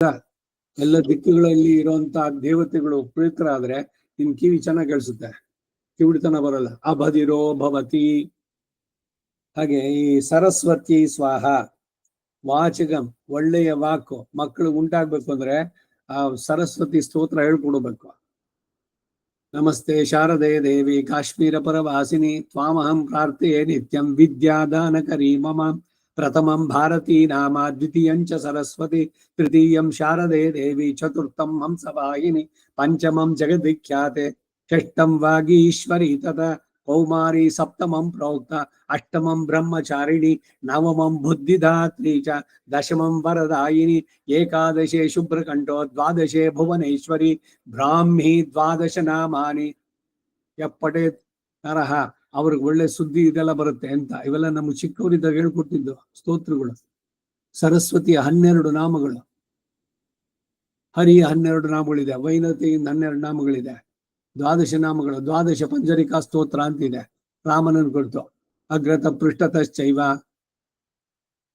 ಎಲ್ಲ ದಿಕ್ಕುಗಳಲ್ಲಿ ಇರುವಂತ ದೇವತೆಗಳು ಪ್ರೀತರಾದ್ರೆ ನಿನ್ ಕಿವಿ ಚೆನ್ನಾಗಿ ಕೇಳಿಸುತ್ತೆ, ಕಿವಿಡಿತನ ಬರಲ್ಲ. ಅಬದಿರೋ ಭವತಿ. ಹಾಗೆ ಈ ಸರಸ್ವತಿ ಸ್ವಾಹ ವಾಚಗಂ, ಒಳ್ಳೆಯ ವಾಕು ಮಕ್ಕಳು ಉಂಟಾಗ್ಬೇಕು ಅಂದ್ರೆ ಆ ಸರಸ್ವತಿ ಸ್ತೋತ್ರ ಹೇಳ್ಕೊಡ್ಬೇಕು. ನಮಸ್ತೆ ಶಾರದೆ ದೇವಿ ಕಾಶ್ಮೀರ ಪರವಾಸಿನಿ ತ್ವಾಮಹಂ ಪ್ರಾರ್ಥೆಯೇ ನಿತ್ಯಂ ವಿದ್ಯಾದಾನಕರಿ ಮಮ ಪ್ರಥಮಂ ಭಾರತೀ ನಾಮ ದ್ವಿತೀಯಂಚ ಸರಸ್ವತಿ ತೃತೀಯಂ ಶಾರದೆ ದೇವಿ ಚತುರ್ಥಂ ಹಂಸವಾಹಿನಿ ಪಂಚಮಂ ಜಗದ್ವಿಖ್ಯಾತೆ ಷಷ್ಠಂ ವಾಗೀಶ್ವರಿ ತತ ಕೌಮಾರಿ ಸಪ್ತಮಂ ಪ್ರೋಕ್ತ ಅಷ್ಟಮಂ ಬ್ರಹ್ಮಚಾರಿಣಿ ನವಮಂ ಬುದ್ಧಿದಾತ್ರಿ ಚ ದಶಮಂ ವರದಾಯಿನಿ ಏಕಾದಶೆ ಶುಭ್ರಕಂಠೋ ದ್ವಾದಶೆ ಭುವನೇಶ್ವರಿ ಬ್ರಾಹ್ಮಿ ದ್ವಾದಶ ನಾಮಾನಿ. ಎಪ್ಪಟೆ ನರಹ ಅವ್ರಿಗೆ ಒಳ್ಳೆ ಸುದ್ದಿ ಇದೆಲ್ಲ ಬರುತ್ತೆ ಅಂತ ಇವೆಲ್ಲ ನಮ್ಗೆ ಚಿಕ್ಕವರಿದ್ದಾಗ ಹೇಳ್ಕೊಟ್ಟಿದ್ದು ಸ್ತೋತ್ರಗಳು. ಸರಸ್ವತಿಯ 12 ನಾಮಗಳು, ಹರಿಯ 12 ನಾಮಗಳಿದೆ, ವೈನತೆಯಿಂದ 12 ನಾಮಗಳಿದೆ, ದ್ವಾದಶ ನಾಮಗಳು, ದ್ವಾದಶ ಪಂಜರಿಕಾ ಸ್ತೋತ್ರ ಅಂತಿದೆ ರಾಮನನ್ನು ಕುರಿತು. ಅಗ್ರತ ಪೃಷ್ಠತಶ್ಚೈವ.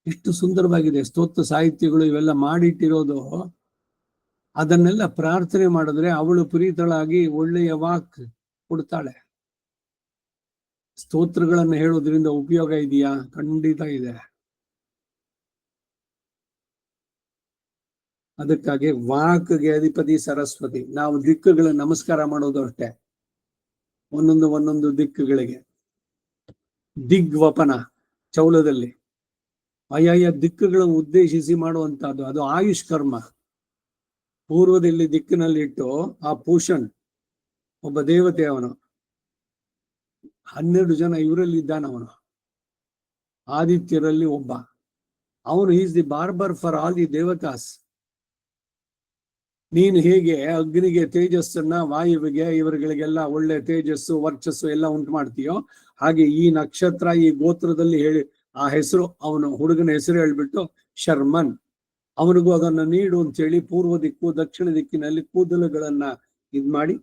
ಎಷ್ಟು ಸುಂದರವಾಗಿದೆ ಸ್ತೋತ್ರ ಸಾಹಿತ್ಯಗಳು ಇವೆಲ್ಲ ಮಾಡಿಟ್ಟಿರೋದು. ಅದನ್ನೆಲ್ಲ ಪ್ರಾರ್ಥನೆ ಮಾಡಿದ್ರೆ ಅವಳು ಪ್ರೀತಳಾಗಿ ಒಳ್ಳೆಯ ವಾಕ್ ಕೊಡ್ತಾಳೆ. ಸ್ತೋತ್ರಗಳನ್ನು ಹೇಳೋದ್ರಿಂದ ಉಪಯೋಗ ಇದೆಯಾ? ಖಂಡಿತ ಇದೆ. ಅದಕ್ಕಾಗಿ ವಾಕ್ಗೆ ಅಧಿಪತಿ ಸರಸ್ವತಿ. ನಾವು ದಿಕ್ಕುಗಳ ನಮಸ್ಕಾರ ಮಾಡೋದು ಅಷ್ಟೇ, ಒಂದೊಂದು ದಿಕ್ಕುಗಳಿಗೆ. ದಿಗ್ವಪನ ಚೌಲದಲ್ಲಿ ಆಯಾಯ ದಿಕ್ಕುಗಳನ್ನು ಉದ್ದೇಶಿಸಿ ಮಾಡುವಂತಹದ್ದು, ಅದು ಆಯುಷ್ ಕರ್ಮ. ಪೂರ್ವದಲ್ಲಿ ದಿಕ್ಕಿನಲ್ಲಿಟ್ಟು ಆ ಪೂಷಣ್ ಒಬ್ಬ ದೇವತೆ, ಅವನು 12 ಜನ ಇವರಲ್ಲಿ ಇದ್ದಾನವನು, ಆದಿತ್ಯರಲ್ಲಿ ಒಬ್ಬ. ಅವನು is the barber for all the devatas. ನೀನು ಹೇಗೆ ಅಗ್ನಿಗೆ ತೇಜಸ್ಸನ್ನ, ವಾಯುವಿಗೆ ಇವರುಗಳಿಗೆಲ್ಲ ಒಳ್ಳೆ ತೇಜಸ್ಸು ವರ್ಚಸ್ಸು ಎಲ್ಲ ಉಂಟು ಮಾಡ್ತೀಯೋ, ಹಾಗೆ ಈ ನಕ್ಷತ್ರ ಈ ಗೋತ್ರದಲ್ಲಿ ಹೇಳಿ ಆ ಹೆಸರು, ಅವನು ಹುಡುಗನ ಹೆಸರು ಹೇಳ್ಬಿಟ್ಟು ಶರ್ಮನ್, ಅವನಿಗೂ ಅದನ್ನ ನೀಡು ಅಂತ ಹೇಳಿ ಪೂರ್ವ ದಿಕ್ಕು ದಕ್ಷಿಣ ದಿಕ್ಕಿನಲ್ಲಿ ಕೂದಲುಗಳನ್ನ ಇದ್ ಮಾಡಿ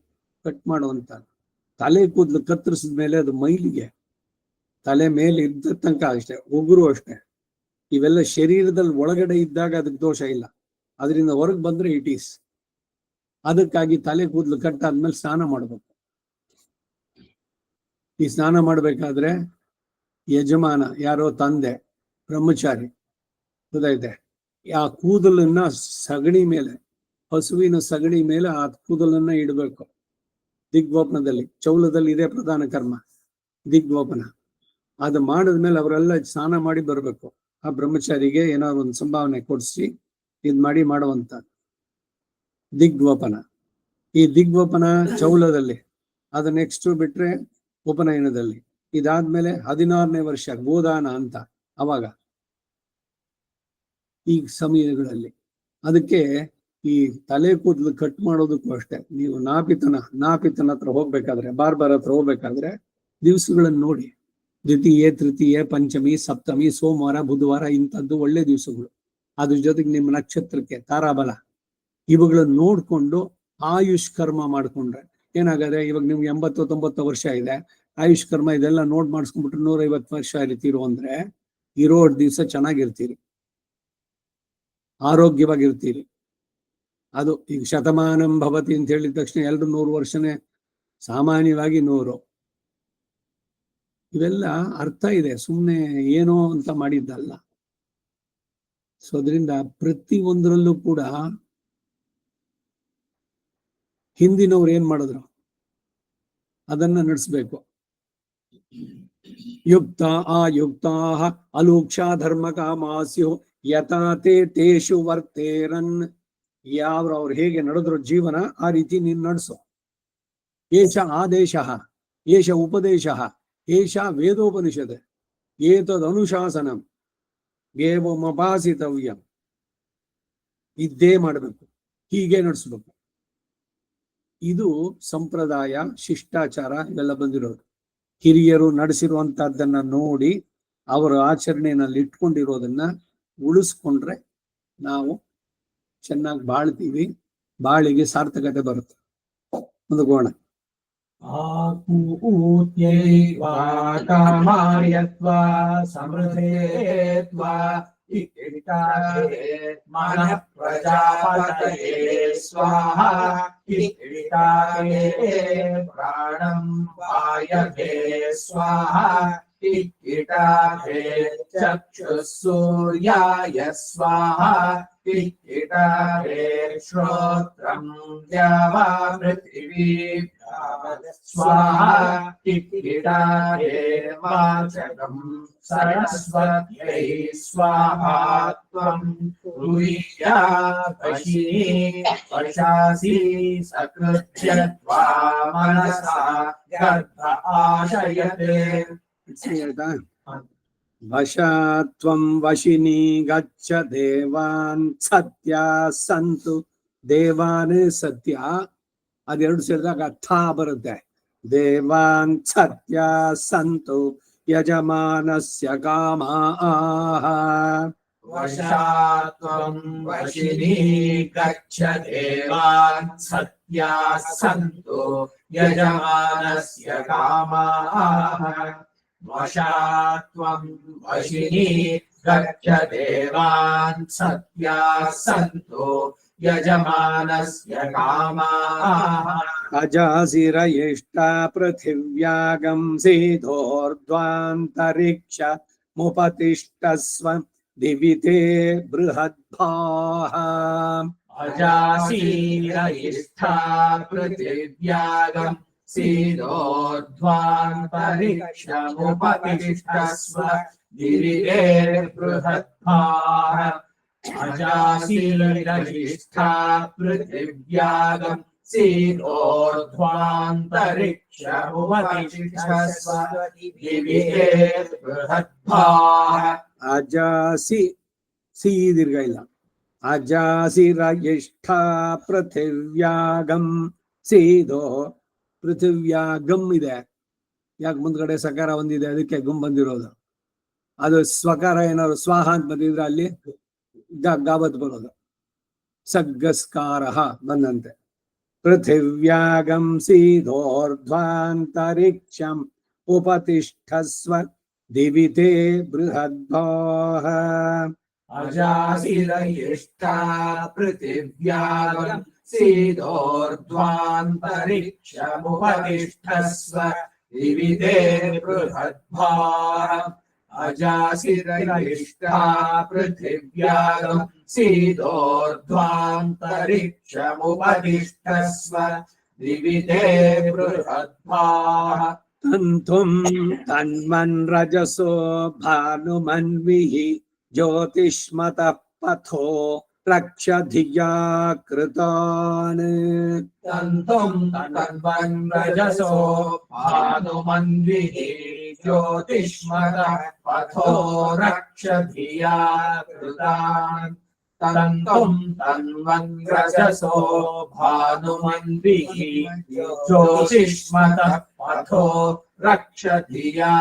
ಕಟ್ ಮಾಡುವಂತ. ತಲೆ ಕೂದಲು ಕತ್ತರಿಸಿದ ಮೇಲೆ ಅದು ಮೈಲಿಗೆ, ತಲೆ ಮೇಲೆ ಇದ್ದ ತನಕ ಅಷ್ಟೇ, ಉಗುರು ಅಷ್ಟೇ. ಇವೆಲ್ಲ ಶರೀರದಲ್ಲಿ ಒಳಗಡೆ ಇದ್ದಾಗ ಅದಕ್ಕೆ ದೋಷ ಇಲ್ಲ, ಅದರಿಂದ ಹೊರಗೆ ಬಂದ್ರೆ ಇಟ್ ಈಸ್. ಅದಕ್ಕಾಗಿ ತಲೆ ಕೂದಲು ಕಟ್ಟಾದ್ಮೇಲೆ ಸ್ನಾನ ಮಾಡ್ಬೇಕು. ಈ ಸ್ನಾನ ಮಾಡ್ಬೇಕಾದ್ರೆ ಯಜಮಾನ ಯಾರೋ ತಂದೆ ಬ್ರಹ್ಮಚಾರಿ ಗೊತ್ತಾಯ್ತೆ, ಆ ಕೂದಲನ್ನ ಸಗಣಿ ಮೇಲೆ, ಹಸುವಿನ ಸಗಣಿ ಮೇಲೆ ಆ ಕೂದಲನ್ನ ಇಡಬೇಕು. ದಿಗ್ವಪನದಲ್ಲಿ, ಚೌಲದಲ್ಲಿ ಇದೇ ಪ್ರಧಾನ ಕರ್ಮ ದಿಗ್ವಪನ. ಅದು ಮಾಡಿದ್ಮೇಲೆ ಅವರೆಲ್ಲ ಸ್ನಾನ ಮಾಡಿ ಬರ್ಬೇಕು. ಆ ಬ್ರಹ್ಮಚಾರಿಗೆ ಏನಾದ್ರು ಒಂದು ಸಂಭಾವನೆ ಕೊಡಿಸಿ ಇದ್ ಮಾಡಿ ಮಾಡುವಂತ ದಿಗ್ವಪನ. ಈ ದಿಗ್ವಪನ ಚೌಲದಲ್ಲಿ, ಅದು ನೆಕ್ಸ್ಟ್ ಬಿಟ್ರೆ ಉಪನಯನದಲ್ಲಿ. ಇದಾದ್ಮೇಲೆ 16ನೇ ವರ್ಷ ಗೋದಾನ ಅಂತ, ಅವಾಗ ಈ ಸಮಯಗಳಲ್ಲಿ. ಅದಕ್ಕೆ ಈ ತಲೆ ಕೂದಲು ಕಟ್ ಮಾಡೋದಕ್ಕೂ ಅಷ್ಟೇ, ನೀವು ನಾಪಿತನ ಹತ್ರ ಹೋಗ್ಬೇಕಾದ್ರೆ, ಬಾರ್ಬರ್ ಹತ್ರ ಹೋಗ್ಬೇಕಾದ್ರೆ ದಿವಸಗಳನ್ನು ನೋಡಿ. ದ್ವಿತೀಯ ತೃತೀಯ ಪಂಚಮಿ ಸಪ್ತಮಿ ಸೋಮವಾರ ಬುಧವಾರ ಇಂಥದ್ದು ಒಳ್ಳೆ ದಿವಸಗಳು. ಅದ್ರ ಜೊತೆಗೆ ನಿಮ್ಮ ನಕ್ಷತ್ರಕ್ಕೆ ತಾರಾಬಲ ಇವುಗಳನ್ನು ನೋಡ್ಕೊಂಡು ಆಯುಷ್ ಕರ್ಮ ಮಾಡ್ಕೊಂಡ್ರೆ ಏನಾಗದೆ, ಇವಾಗ ನಿಮ್ಗೆ 80-90 ವರ್ಷ ಇದೆ, ಆಯುಷ್ ಕರ್ಮ ಇದೆಲ್ಲ ನೋಡ್ ಮಾಡಿಸ್ಕೊಂಡ್ಬಿಟ್ರೆ 150 ವರ್ಷ ಇರ್ತೀರೋ ಅಂದ್ರೆ ಇರೋ ದಿವಸ ಚೆನ್ನಾಗಿರ್ತೀರಿ, ಆರೋಗ್ಯವಾಗಿರ್ತೀರಿ. ಅದು ಈಗ ಶತಮಾನಂ ಭವತಿ ಅಂತ ಹೇಳಿದ ತಕ್ಷಣ 200 ವರ್ಷನೇ ಸಾಮಾನ್ಯವಾಗಿ 100. ಇವೆಲ್ಲ ಅರ್ಥ ಇದೆ, ಸುಮ್ಮನೆ ಏನೋ ಅಂತ ಮಾಡಿದ್ದಲ್ಲ. ಸೊ ಅದರಿಂದ ಪ್ರತಿ ಒಂದರಲ್ಲೂ ಕೂಡ ಹಿಂದಿನವ್ರು ಏನ್ ಮಾಡಿದ್ರು ಅದನ್ನ ನಡೆಸ್ಬೇಕು. ಯುಕ್ತ ಆಯುಕ್ತಾ ಅಲೂಕ್ಷ ಧರ್ಮ ಕಾಮಾಸ್ಯು ಯಥಾತೆ ತೇಷು ವರ್ತೇರನ್. ಅವ್ರು ಹೇಗೆ ನಡೆದ್ರು ಜೀವನ, ಆ ರೀತಿ ನೀನ್ ನಡೆಸು. ಏಷ ಆದೇಶ, ಏಷ ಉಪದೇಶ, ಏಷ ವೇದೋಪನಿಷತ್, ಏತದ್ ಅನುಶಾಸನಂ ಏವಮಪಾಸಿತವ್ಯಂ. ಇದ್ದೇ ಮಾಡಬೇಕು, ಹೀಗೆ ನಡೆಸ್ಬೇಕು. ಇದು ಸಂಪ್ರದಾಯ, ಶಿಷ್ಟಾಚಾರ ಇವೆಲ್ಲ ಬಂದಿರೋದು. ಹಿರಿಯರು ನಡೆಸಿರುವಂತಹದ್ದನ್ನ ನೋಡಿ ಅವರ ಆಚರಣೆಯಲ್ಲಿ ಇಟ್ಕೊಂಡಿರೋದನ್ನ ಉಳಿಸ್ಕೊಂಡ್ರೆ ನಾವು ಚೆನ್ನಾಗಿ ಬಾಳ್ತೀವಿ, ಬಾಳಿಗೆ ಸಾರ್ಥಕತೆ ಬರುತ್ತೆ. ಮುಂದೋಗೋಣ. ಆಕೂತ್ಯೈವಾ ಕಾಮಾರ್ಯತ್ವಾ ಸಮೃದ್ಧೇತ್ವಾ मनः प्रजापतये स्वाहा प्राणं वायवे स्वाहा चक्षुः सूर्याय स्वाहा श्रोत्रं द्यावा पृथिवी स्वाहा वाचकं सरस्वत्यै स्वाहा त्वं तुरीया वशिनी वशासि सकृत्य त्वा मनसा गर्भ आशयते वशात्वं वशिनी गच्छ देवान् सत्या संतु देवान् सत्या ಅದೆರಡು ಸೇರಿದಾಗ ಥಾ ಬರುತ್ತೆ ದೇವಾನ್ ಸತ್ಯ ಸಂತು ಯಜಮಾನಸ್ಯ ಕಾಮಾಃ वशात्वं वशिनी गच्छ देवान् सत्या सन्तु यजमानस्य कामाः वशात्वं वशिनी गच्छ देवान् सत्या सन्तु यजमानस्य कामाः अजासिरयिष्टा पृथिव्यागं सीधोर्ध्वान्तरिक्ष मुपतिष्ठस्व दिविते बृहद्भाः अजासीरयिष्ठा पृथिव्यागं सीधोर्ध्वान्तरिक्षमुपतिष्ठस्व दिविते बृहद्भाः अजासीरयिष्ठा पृथिव्यागं सीधोर्ध्वान्तरिक्षमुपतिष्ठस्व दिविते बृहद्भाः अजासि सी दीर्घ ಇಲ್ಲ अजासिरयिष्ठा पृथिव्यागं सीधो पृथिव्यागಂ ಇದೆ ಯಾಕೆ ಮುಂದ್ಗಡೆ ಸಕಾರ ಬಂದಿದೆ ಅದಕ್ಕೆ ಗುಂ ಬಂದಿರೋದು ಅದು ಸ್ವಕಾರ ಏನಾದ್ರು ಸ್ವಾಹ ಅಂತ ಬಂದಿದ್ರೆ ಅಲ್ಲಿ ಗಾವತ್ ಬರೋದು ಸಗ್ಗಸ್ಕಾರಃ ಬಂದಂತೆ पृथिव्यागं सीधोर्ध्वान्तरिक्षं उपतिष्ठस्व दिविते बृहद्भाः अजासिरयिष्ठा पृथिव्यागं सीधोर्ध्वान्तरिक्षमुपतिष्ठस्व दिविते बृहद्भाः अजासिरयिष्ठा पृथिव्यागं सीधोर्ध्वान्तरिक्षमुपतिष्ठस्व दिविते बृहद्भाः तन्तुं तन्मन् रजसो भानुमन्विः ज्योतिष्मतः पथो रक्ष धिया कृतान् तन्तुं तन्मन् रजसो भानुमन्विः ज्योतिष्मतः पथो रक्ष धिया कृतान् तन्तुं तन्मन् रजसो भानुमन्विः ज्योतिष्मतः पथो रक्ष धिया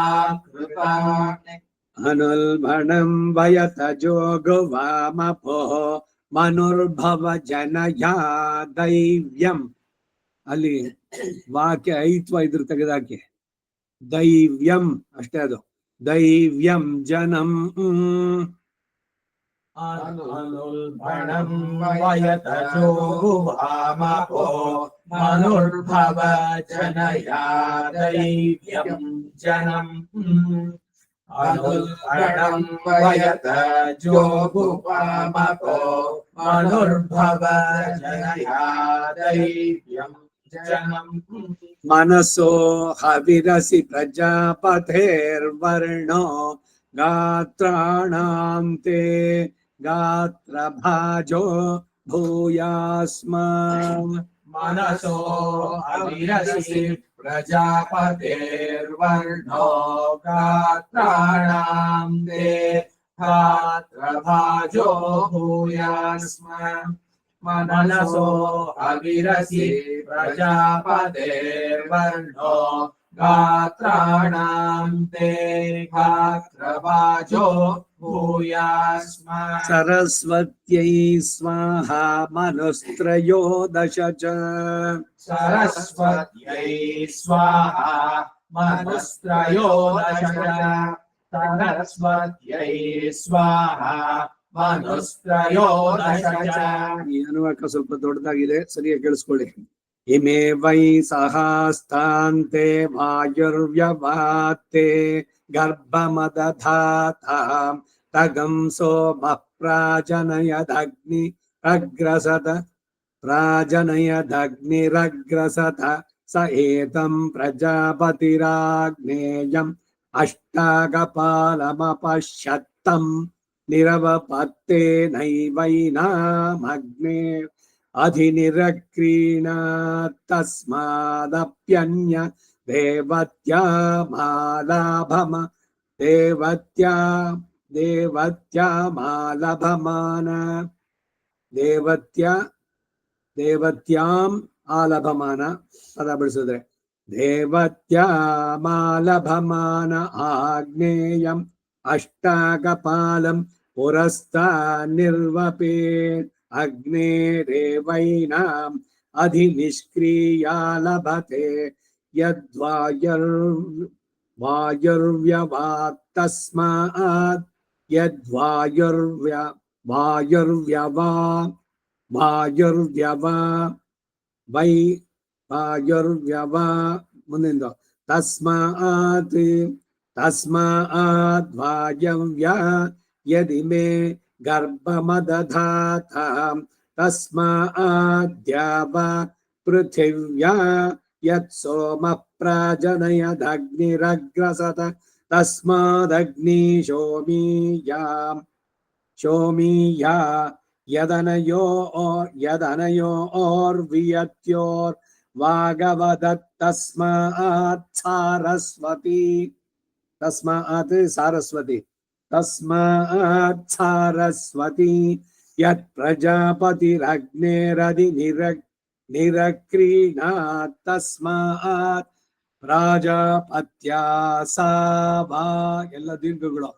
कृतान् अनुल्बणं वयतजो गुवामपोः मनुर्भव जनया दैव्यम् ಅಲ್ಲಿ ವಾಕ್ಯ ಐತ್ವ ಇದ್ರ ತೆಗೆದಾಕಿ ದೈವ್ಯಂ ಅಷ್ಟೇ ಅದು ದೈವ್ಯಂ ಜನಂ अनुल्बणं वयतजो गुवामपो मनुर्भव जनया दैव्यं जनम् अनुल्बणं वयतजो गुवामपो मनुर्भव जनया दैव्यं जनम् मनसो हविरसि प्रजापतेर्वर्णो गात्राणां ते गात्रभाजो भूयास्म मनसो हविरसि प्रजापतेर्वर्णो गात्राणां ते गात्रभाजो भूयास्म मनसो हविरसि प्रजापतेर्वर्णो गात्राणां ते गात्रभाजो भूयास्म सरस्वत्यै स्वाहा मनुस्त्रयोदश च सरस्वत्यै स्वाहा मनुस्त्रयोदश च सरस्वत्यै स्वाहा मनुस्त्रयोदश च ಈ ಅನುವಾಕ ಸ್ವಲ್ಪ ದೊಡ್ಡದಾಗಿದೆ, ಸರಿಯಾಗಿ ಕೇಳಿಸ್ಕೊಳ್ಳಿ. ಇಮೇ ವೈ ಸಹಸ್ತಾಂತೆ ವಾಯುರ್ವ್ಯವಾತೆ ಗರ್ಭಮದಧಾತ ತಗಂ ಸೋಮ ಪ್ರಾಜನಯದಗ್ನಿ ಅಗ್ರಸತ ಪ್ರಾಜನಯದಗ್ನಿರಗ್ರಸತ ಸ ಏತಂ ಪ್ರಜಾಪತಿರಾಗ್ನೇಯಂ ಅಷ್ಟಾಗಪಾಲಮಪಶ್ಯತ್ತಂ ನಿರವಪತ್ತೇ ನೈವೈನಾಮಗ್ನೇ अधिनिरक्रीणात् तस्मादप्यन्य देवत्यामालभम देवत्यामालभमान ದೇವತ್ಯಾಂ ಆಲಭಮಾನ ಪದ ಬಿಡಿಸಿದ್ರೆ ದೇವತ್ಯಾಮಾಲಭಮಾನ ಆಗ್ನೇಯಂ ಅಷ್ಟಾಗಪಾಲಂ ಪುರಸ್ತಾ ನಿರ್ವಪೇ ಅಗ್ನೇರೇವೈನಾಂ ಅಧಿನಿಷ್ಕ್ರಿಯಾ ಲಭತೆ ವಾಯುರ್ವ್ಯವಾತ್ ತಸ್ಮಾತ್ ವಾಯುರ್ವ್ಯವಾ ಮುಂದಿಂದ ತಸ್ಮಾತ್ ವಾಯವ್ಯ ಯದಿ ಮೇ ಗರ್ಭಮದಧಾತ ತಸ್ಮಾದ್ಯಾವ ಪೃಥಿವ್ಯಾ ಯತ್ ಸೋಮ ಪ್ರಾಜನಯದಗ್ನಿರಗ್ರಸತ ತಸ್ಮಾದಗ್ನಿ ಶೋಮೀಯಾ ಯದನಯೋರ್ವಿಯತ್ಯೋರ್ ವಾಗವದತ್ ತಸ್ಮಾತ್ ಸಾರಸ್ವತಿ ಯತ್ ಪ್ರಜಾಪತಿರಗ್ನೇರಧಿ ನಿರಕ್ರೀಣಾತ್ ತಸ್ಮಾತ್ ಪ್ರಾಜಾಪತ್ಯಾಸಾವಾ ಎಲ್ಲ ದೀರ್ಘಗಳು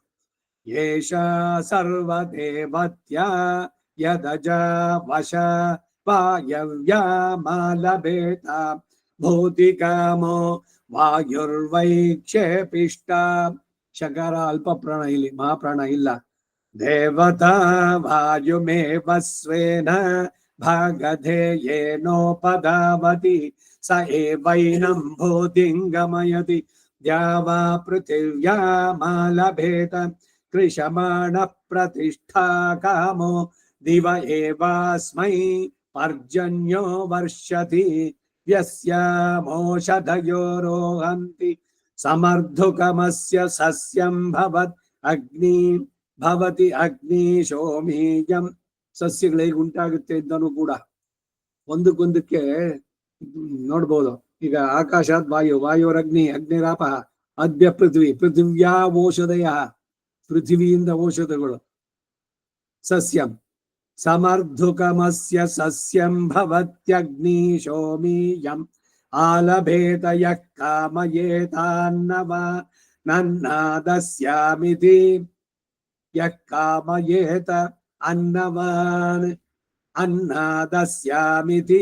ಏಷ ಸರ್ವದೇವತ್ಯ ಯದಜ ವಶ ವಾಯವ್ಯಾಮಾಲಭೇತ ಭೌತಿಕಾಮೋ ವಾಯುರ್ವೈಕ್ಷೇಪಿಷ್ಟ ಶಕಾರ ಅಲ್ಪ ಪ್ರಾಣ ಇಲ್ಲಿ ಮಹಾಪ್ರಾಣ ಇಲ್ಲ ದೇವತಾ ವಾಯುಮೇವ ಸ್ವೇನ ಭಾಗಧೇಯೇನೋಪಧಾವತಿ ಸ ಏವೈನಂ ಭೂತಿಂಗಮಯತಿ ದ್ಯಾವಾ ಪೃಥಿವ್ಯಾಮಾಲಭೇತ ಕೃಶಮಾಣ ಪ್ರತಿಷ್ಠಾ ಕಾಮೋ ದಿವ ಏವಾಸ್ಮೈ ಪರ್ಜನ್ಯೋ ವರ್ಷತಿ ವ್ಯಸ್ಯಾಮೋಷಧಯೋ ರೋಹಂತಿ ಸಮರ್ಧುಕಮಸ್ಯ ಸಸ್ಯಂ ಭವತಿ ಅಗ್ನಿ ಶೋಮೀಯಂ ಸಸ್ಯಗಳಿಗೆ ಉಂಟಾಗುತ್ತೆ ಇದ್ದನು ಕೂಡ ಒಂದಕ್ಕೊಂದಕ್ಕೆ ನೋಡ್ಬೋದು. ಈಗ ಆಕಾಶಾತ್ ವಾಯುರಗ್ನಿ ಅಗ್ನಿರಾಪ ಅದ್ಯ ಪೃಥಿವ್ಯಾ ಓಷಧಯ ಪೃಥಿವಿಯಿಂದ ಔಷಧಗಳು ಸಸ್ಯಂ ಸಮರ್ಧುಕಮಸ್ಯ ಸಸ್ಯಂ ಭವತ್ಯಗ್ನಿ ಶೋಮೀಯಂ ಆಲಭೇತ ಯಃ ಕಾಮಯೇತಾನ್ನವ ನನ್ನಾದಸ್ಯಾಮಿತಿ ಯಃ ಕಾಮಯೇತ ಅನ್ನದಾಸ್ಯಾಮಿತಿ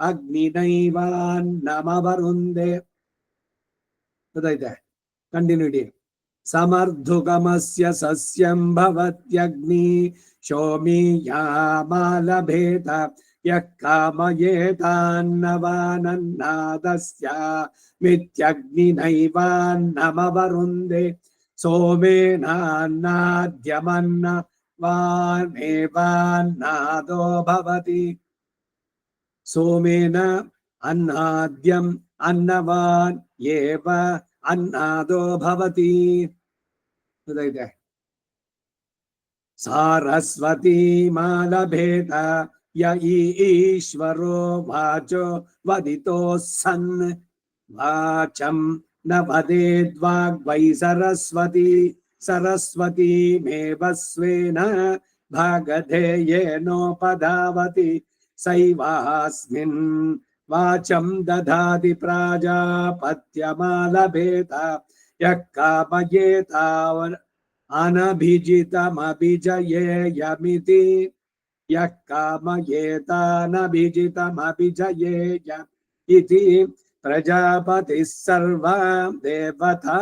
ಅಗ್ನಿನೈವಾನ್ನಮವರುಂದೆ. ಗೊತ್ತಾಯ್ತೆ? ಕಂಟಿನ್ಯೂಟಿ. ಸಮರ್ಧುಕಮಸ್ಯ ಸಸ್ಯಂ ಭವತ್ಯಗ್ನಿ ಶೋಮೀಯಾಮಾಲಭೇತ ಯಃ ಕಾಮಯೇತಾನ್ನವಾನನ್ನಾದಸ್ಯಾಮಿತ್ಯಗ್ನಿನೈವಾನ್ನಮವರುಂದೆ ಸೋಮೇನಾನ್ನದ್ಯಮನ್ನವಾನೇವಾನ್ನಾದೋ ಭವತಿ. ಸೋಮೇನ ಅನ್ನಾದ್ಯಂ ಅನ್ನವಾನ್ ಏವ ಅನ್ನದೋ ಭವತಿ. ಗೊತ್ತಾಯ್ತೆ? ಸಾರಸ್ವತಿ ಮಾಲಭೇತ ಯ ಈಶ್ವರೋ ವಾಚೋ ವದಿತೋ ಸನ್ ವಾಚಂ ನ ವದೇದ್ವಾಗ್ವೈ ಸರಸ್ವತಿ ಮೇವ ಸ್ವೇನ ಭಾಗಧೇಯೇನೋಪಧಾವತಿ ಸೈವಾಸ್ಮಿನ್ ವಾಚಂ ದಧಾತಿ ಪ್ರಾಜಾಪತ್ಯಮಾಲಭೇತ ಯಃ ಕಾಮಯೇತಾವ ಅನಭಿಜಿತಮಭಿಜಯೇಯಮಿತಿ ಯಃ ಕಾಮಯೇತಾನಭಿಜಿತಮಭಿಜಯೇಯ ಇತಿ ಪ್ರಜಾಪತಿಃ ಸರ್ವಾ ದೇವತಾ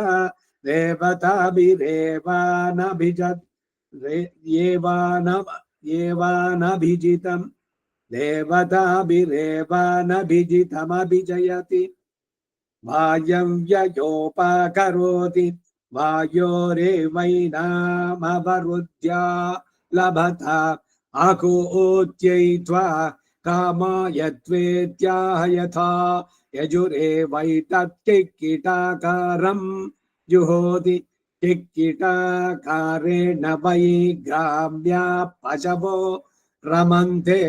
देवताभिरेवानभिजत् येवानभिजितम् देवताभिरेवानभिजितमभिजयति वायं व्ययोपकरोति वायोरेवैनामवरुद्ध्या लभता आकोत्यैत्वा कामायत्वेत्याह यथा यजुरेवैतत्किक्किटाकारं जुहोति किक्किटाकारेण वै ग्राम्या पशवो रमन्ते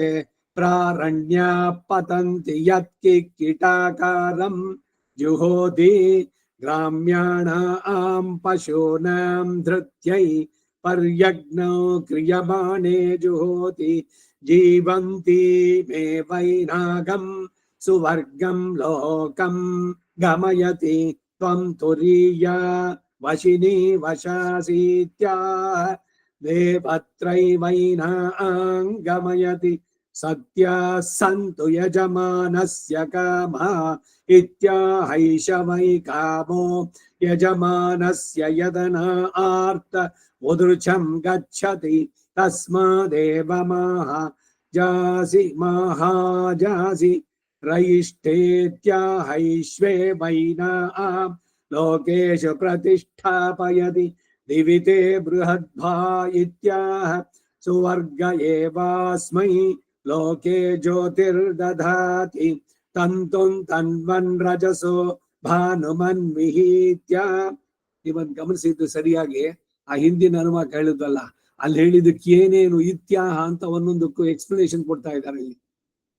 प्रारण्या पतन्ति यत्किक्किटाकारं जुहोति ग्राम्याणां पशूनां धृत्यै पर्यज्ञो क्रियमाणे जुहोति जीवन्ति मे वैनागं सुवर्गं लोकं गमयति त्वं तुरीया वशिनी वशासीत्या देवत्रैवैनां गमयति सत्या सन्तु यजमानस्य कामा इत्याहैष वै कामो यजमानस्य यदना आर्त उदृचं गच्छति तस्मादेव महाजासि रयिष्ठेत्याहैष्वे वैनां लोकेषु प्रतिष्ठापयति दिवि ते बृहद्भा इत्याह सुवर्ग एवास्मै लोके ज्योतिर्दधाति तन्तुं तन्वन् रजसो ಭಾನುಮನ್ವಿಹಿತ್ಯಾ. ಇವನ್ ಗಮನಿಸಿದ್ದು ಸರಿಯಾಗಿ ಆ ಹಿಂದಿನ ಅನುವಾಕ ಹೇಳಿದ್ವಲ್ಲ, ಅಲ್ಲಿ ಹೇಳಿದಕ್ಕೆ ಏನೇನು ಇತ್ಯಾಹ ಅಂತ ಒಂದೊಂದಕ್ಕೂ ಎಕ್ಸ್ಪ್ಲನೇಷನ್ ಕೊಡ್ತಾ ಇದ್ದಾರೆ ಇಲ್ಲಿ.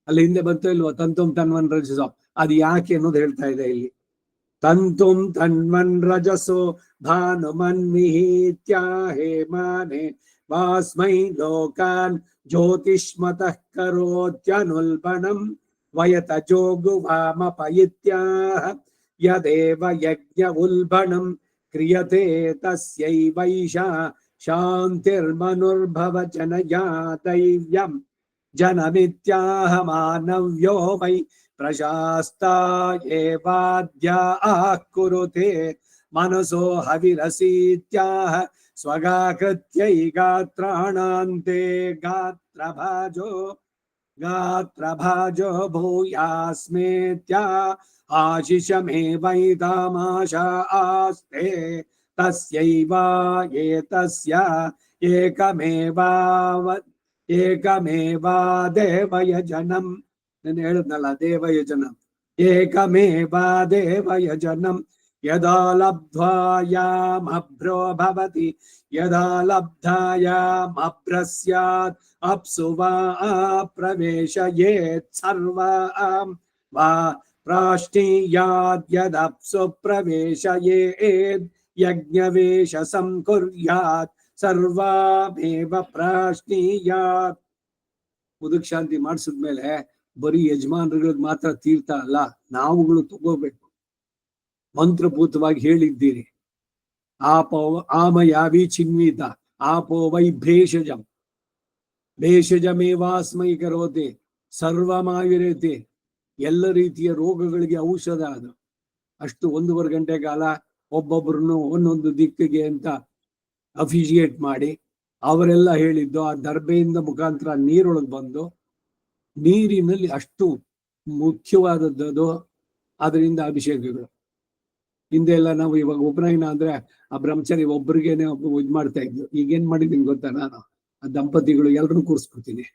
ಅಲ್ಲಿ ಹಿಂದೆ ಬಂತು ಇಲ್ವಾ ತಂತುಂ ತನ್ವನ್ ರಜಸೋ, ಅದು ಯಾಕೆ ಅನ್ನೋದು ಹೇಳ್ತಾ ಇದೆ ಇಲ್ಲಿ. ತಂತುಂ ತನ್ವನ್ ರಜಸೋ ಭಾನುಮನ್ವಿಹಿತ್ಯಾ ಹೇಮಾನೆ ವಾಸ್ಮೈ ಲೋಕಾನ್ ಜ್ಯೋತಿಷ್ಮತಃ ಕರೋತ್ಯನುಲ್ಬಣಂ ವಯತಜೋಗುವಾಮಪಯಿತ್ಯಾಹ ಯದೇವ ಯಜ್ಞ ಉಲ್ಬಣಂ ಕ್ರಿಯತೆ ತಸ್ಯೈವೈಷಾ ಶಾಂತಿರ್ಮನುರ್ಭವ ಜನಯಾ ದೈವ್ಯಂ ಜನಮಿತ್ಯಾಹ ಮಾನವ್ಯೋ ವೈ ಪ್ರಶಾಸ್ತಾ ಏವಾದ್ಯಾ ಕುರುತೆ ಮನಸೋ ಹವಿರಸೀತ್ಯಾಹ ಸ್ವಗಾಕೃತ್ಯೈ ಗಾತ್ರಾಣಾಂತೆ ಗಾತ್ರಭಾಜೋ ಭೂಯಾಸ್ಮೇತ್ಯಾ ಆಶಿಷಮೇವೈತಾಮಾಶಾ ಆಸ್ತೆ ತಸ್ಯೈವ ಏತಸ್ಯ ಏಕಮೇವಾ ದೇವಯಜನಂ. ನಾನು ಹೇಳಿದ್ನಲ್ಲ ದೇವಯಜನಂ, ಏಕಮೇವಾ ದೇವಯಜನಂ ಯದಾ ಲಬ್ಧ್ವಾಯಾಮಭ್ರೋ ಭವತಿ ಯದಾ ಲಬ್ಧಾಯಾಮಭ್ರಸ್ಯಾತ್ ಅಪ್ಸು ವಾ ಪ್ರವೇಶಯೇತ್ ಸರ್ವಾಂ ವಾ ಪ್ರಾಶ್ನೀಯಾದ್ಯದಪ್ಸು ಪ್ರವೇಶಯೇತ್ ಯಜ್ಞವೇಶ ಸಂಕುರ್ಯಾತ್ ಸರ್ವಾಮೇವ ಪ್ರಾಶ್ನೀಯಾತ್. ಉದಕ್ ಮಾಡಿಸಿದ್ಮೇಲೆ ಬರೀ ಯಜಮಾನರುಗಳಿಗೆ ಮಾತ್ರ ತೀರ್ಥ ಅಲ್ಲ, ನಾವುಗಳು ತಗೋಬೇಕು. ಮಂತ್ರಭೂತವಾಗಿ ಹೇಳಿದ್ದೀರಿ, ಆಮಯಾವಿ ಚಿನ್ವಿತ ಆಪೋ ವೈ ಭೇಷಜಂ ಭೇಷಜಮೇವಾಸ್ಮೈ ಕರೋತಿ ಸರ್ವಮಾಯುರೇತಿ. ಎಲ್ಲ ರೀತಿಯ ರೋಗಗಳಿಗೆ ಔಷಧ ಅದು. ಅಷ್ಟು 1.5 ಗಂಟೆ ಕಾಲ ಒಬ್ಬೊಬ್ಬರನ್ನು ಒಂದೊಂದು ದಿಕ್ಕಿಗೆ ಅಂತ ಅಫಿಷಿಯೇಟ್ ಮಾಡಿ ಅವರೆಲ್ಲ ಹೇಳಿದ್ದು ಆ ದರ್ಬೆಯಿಂದ ಮುಖಾಂತರ ನೀರೊಳಗೆ ಬಂದು, ನೀರಿನಲ್ಲಿ ಅಷ್ಟು ಮುಖ್ಯವಾದದ್ದು ಅದರಿಂದ ಅಭಿಷೇಕಗಳು. ಹಿಂದೆ ಎಲ್ಲ ನಾವು ಇವಾಗ ಉಪನಯನ ಅಂದ್ರೆ ಆ ಬ್ರಹ್ಮಚಾರಿ ಒಬ್ಬರಿಗೇನೆ ಇದ್ ಮಾಡ್ತಾ ಇದ್ವಿ. ಈಗೇನ್ ಮಾಡಿದೀನಿ ಗೊತ್ತಾ, ನಾನು ಆ ದಂಪತಿಗಳು ಎಲ್ರನ್ನೂ ಕೂರಿಸ್ಬಿಡ್ತೀನಿ,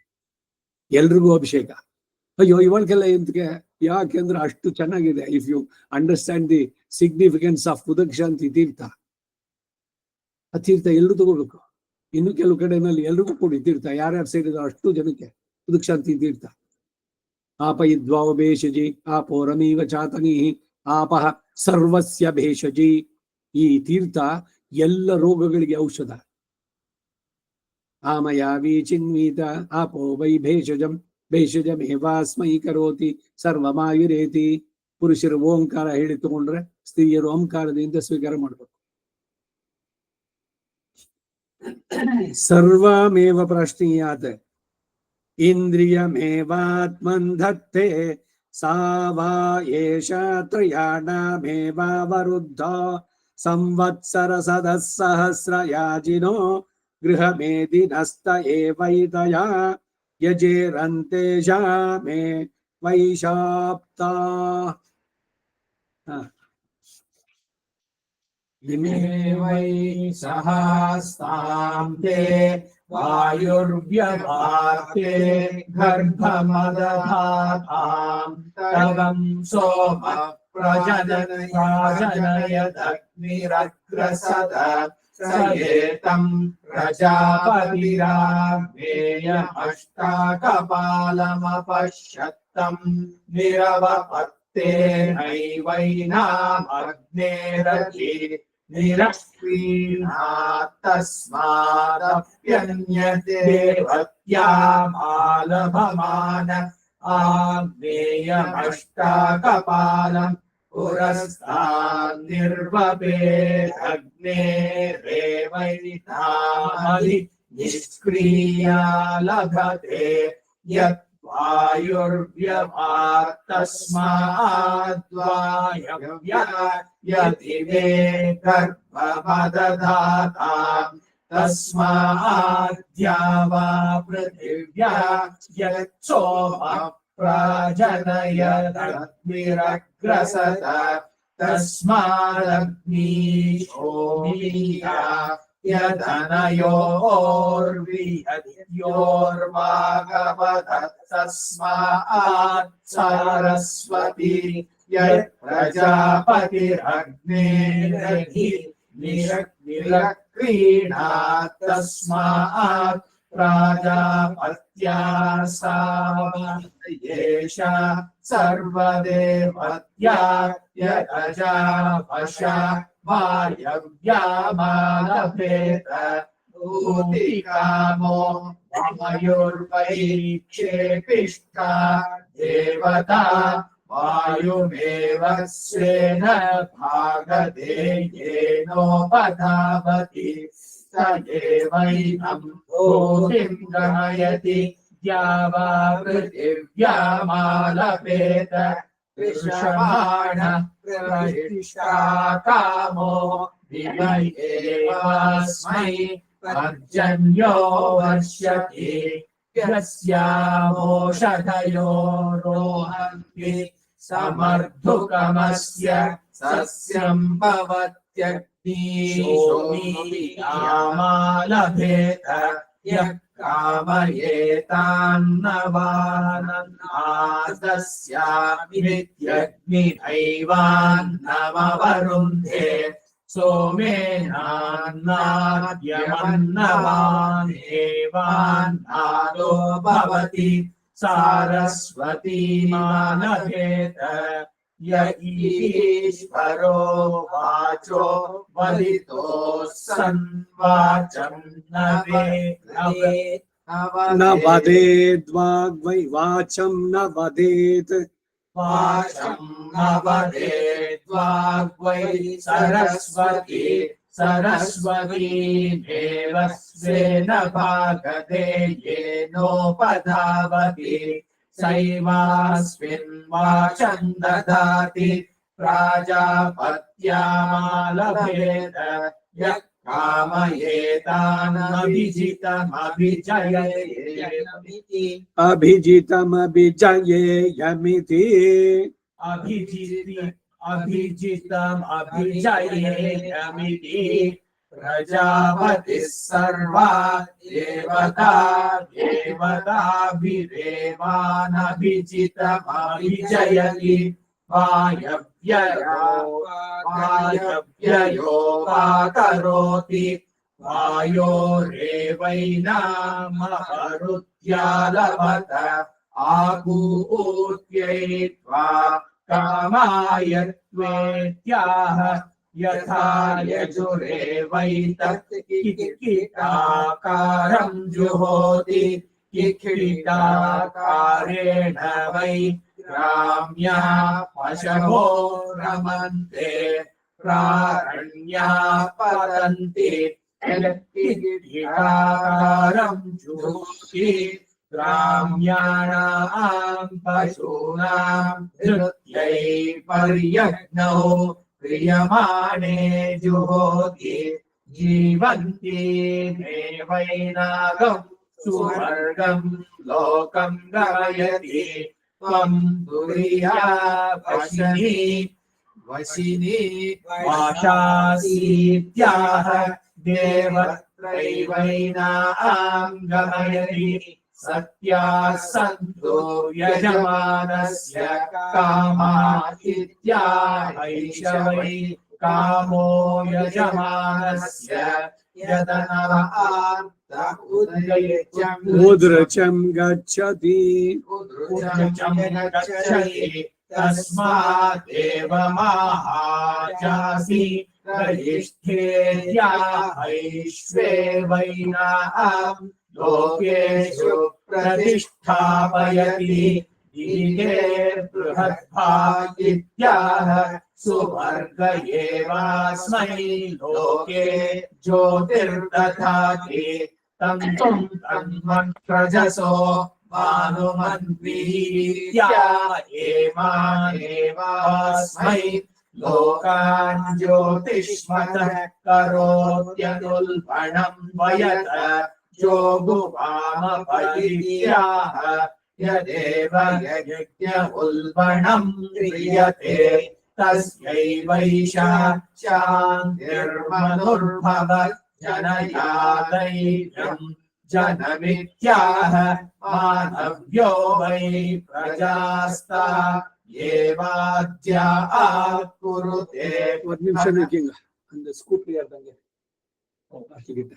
ಎಲ್ರಿಗೂ ಅಭಿಷೇಕ. ಅಯ್ಯೋ ಇವಳಿಗೆಲ್ಲ ಎಂತಕ್ಕೆ, ಯಾಕೆಂದ್ರೆ ಅಷ್ಟು ಚೆನ್ನಾಗಿದೆ. If you understand the significance of udak shanti theertha, ಆ ತೀರ್ಥ ಎಲ್ಲರೂ ತಗೋಬೇಕು. ಇನ್ನು ಕೆಲವು ಕಡೆನಲ್ಲಿ ಎಲ್ರಿಗೂ ಕೂಡಿ ತೀರ್ಥ, ಯಾರ್ಯಾರು ಸೇರಿದ್ರು ಅಷ್ಟು ಜನಕ್ಕೆ ಉದಕ್ ಶಾಂತಿ ತೀರ್ಥ. ಆಪಯಿದ್ವಾವ ಭೇಷಜಿ ಆಪೋ ರಮೀವ ಚಾತನಿ ಆಪಹ ಸರ್ವಸ್ಯ ಭೇಷಜಿ. ಈ ತೀರ್ಥ ಎಲ್ಲ ರೋಗಗಳಿಗೆ ಔಷಧ. ಆಮಯಾವಿ ಚಿನ್ವೀತ ಆಪೋ ವೈ ಭೇಷಜಂ ಭೇಷಜಮೇವಾಸ್ಮೈ ಕರೋತಿ ಸರ್ವಮಾಯುರೇತಿ. ಪುರುಷರು ಓಂಕಾರ ಹೇಳಿ ತಗೊಂಡ್ರೆ ಸ್ತ್ರೀಯರು ಓಂಕಾರದಿಂದ ಸ್ವೀಕಾರ ಮಾಡ್ಬೇಕು. ಸರ್ವಮೇವ ಪ್ರಾಶ್ನೀಯಾತ್ ಇಂದ್ರಿಯಮೇವಾತ್ಮನ್ ಧತ್ತೆ ಸಾ ವಾ ಏಷ ತ್ರಯಾಣಮೇವಾವರುದ್ಧ संवत्सर सदस्सहस्रयाजिनो गृहमेदिनस्त एवैतया यजेरन्तेषा मे वैशाप्ता। इमे वै सहास्तान्ते वायुर्व्यवाप्ते गर्भमदधाताम् तवं सोम प्रजनयदग्निरग्रसद स एतं प्रजापतिरामेयमष्टाकपालमपश्यत्तं निरवपत्तेनैवैनामग्नेरधि निरक्रीणात् तस्मादप्यन्यदेवत्यामालभमान आग्नेयमष्टाकपालम् पुरस्तान्निर्वपेदग्नेरेवैनामधि निष्क्रिया लभते यत् वायुर्व्यवात्तस्माद्वायव्या यदिवे गर्भमदधाताम् तस्माद्या वा पृथिव्या यत्सोमः प्राजनयदग्निरग्रसत तस्मादग्निशोमीया यदनयोर्विहद्योर्वागवदत्तस्मात् सरस्वती यत्प्रजापतिरग्नेरधि निरक्रीणात् तस्मात् प्राजापत्या सामयेषा सर्वदेवत्या यदजा वशा वायव्यामालभेत भूतिकामो वायुर्वैक्षेपिष्टा देवता वायुमेव स्वेन भागधेयेनोपधावति स एवैनं भूतिं गमयति द्या वा पृथिव्यामालभेत विषमाण प्रतिष्ठाकामो विमयेवास्मै पर्जन्यो वर्ष्यति यस्यामोषधयो रोहन्ति समर्धुकमस्य सस्यं भवत्यग्निशोमीयामालभेत यः कामयेतान्नवानन्नादस्यामित्यग्निनैवान्नमवरुन्धे सोमेनान्नाद्यमन्नवानेवान्नादो भवति सारस्वतीमालभेत य ईश्वरो वाचो वदितो संवाचं न वदेद्वाग्वै वाचं न वदेत् वाचं न वदेद्वाग्वै सरस्वती सरस्वतीमेव स्वेन भागधेयेनोपधावति सैवास्मिन् वाचं ददाति प्राजापत्यामालभेत यः कामयेतानभिजितमभिजयेयमिति अभिजितमभिजयेयमिति अभिजितमभिजयेयमिति प्रजापतिः सर्वा देवताभिरेवानभिजितमभिजयति वायव्ययो वा करोति वायोरेवैनामहरुद्यालभत आकूत्यैत्वा कामाय त्वेत्याह यथा यजुरेवैतत् किरीटाकारं जुहोति किरीटाकारेण वै ग्राम्या पशवो रमन्ते प्रारण्या पतन्ति किरीटाकारं जुहोति ग्राम्याणां पशूनां धृत्यै पर्यग्नौ क्रियमाणे जुहोति जीवन्ति देवैनागम् सुवर्गं लोकं गमयति त्वं तुरीया वशिनी वाशासीत्याह देवत्रैवैनां गमयति सत्याः सन्तु यजमानस्य कामा इत्याहैष वै कामो यजमानस्य यदनः उद्रचं गच्छति तस्मादेव महाजासि प्रतिष्ठेत्याहैष्वेवैनां लोकेषु प्रतिष्ठापयति दीर्घे बृहद्भागित्याह सुवर्ग एवास्मै लोके ज्योतिर्दधाति तन्तुं तन्मन्त्रजसो भानुमन्वीर्या एमानेवास्मै लोकान् ज्योतिष्मतः करोत्यनुल्बणं वयत जोगुवामपरित्याह यदेव यज्ञ उल्बणं क्रियते तस्यैवैषा शान्तिर्मनुर्भव जनयादैर्यं जनमित्याह मानव्यो वै प्रजास्ता येवाद्या कुरुते ಒಂದು ನಿಮಿಷ ಬೇಕಿಂಗ அந்த ಸ್ಕೂಟರ್ ಯಾರ್ದಂಗೆ ಹಾಕಿದ್ದೆ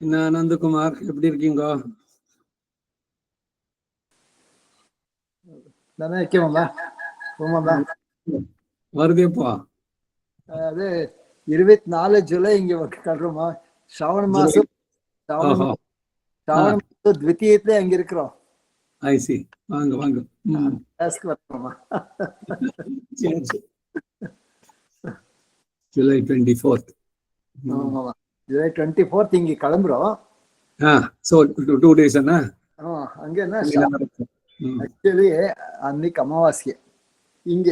என்ன ஆனந்தகுமார் எப்படி இருக்கீங்க? தானே வைக்கோம்ல வருதேப்பா அது 24 ஜூலை இங்க கல்றோமா ಶ್ರಾವಣ மாசம் ಶ್ರಾವಣ ದ್ವಿತೀಯத்துல அங்க இருக்கிறோம். ஐ சி வாங்க வாங்க வரணுமா? ஜூலை 24th. ஆமாமா ஜூலை 24th இங்க கிளம்புறோம். சோ 2 days அண்ணா. அங்க என்ன ஆக்சுவலி அன்னைக்கு அமாவாசை இங்க.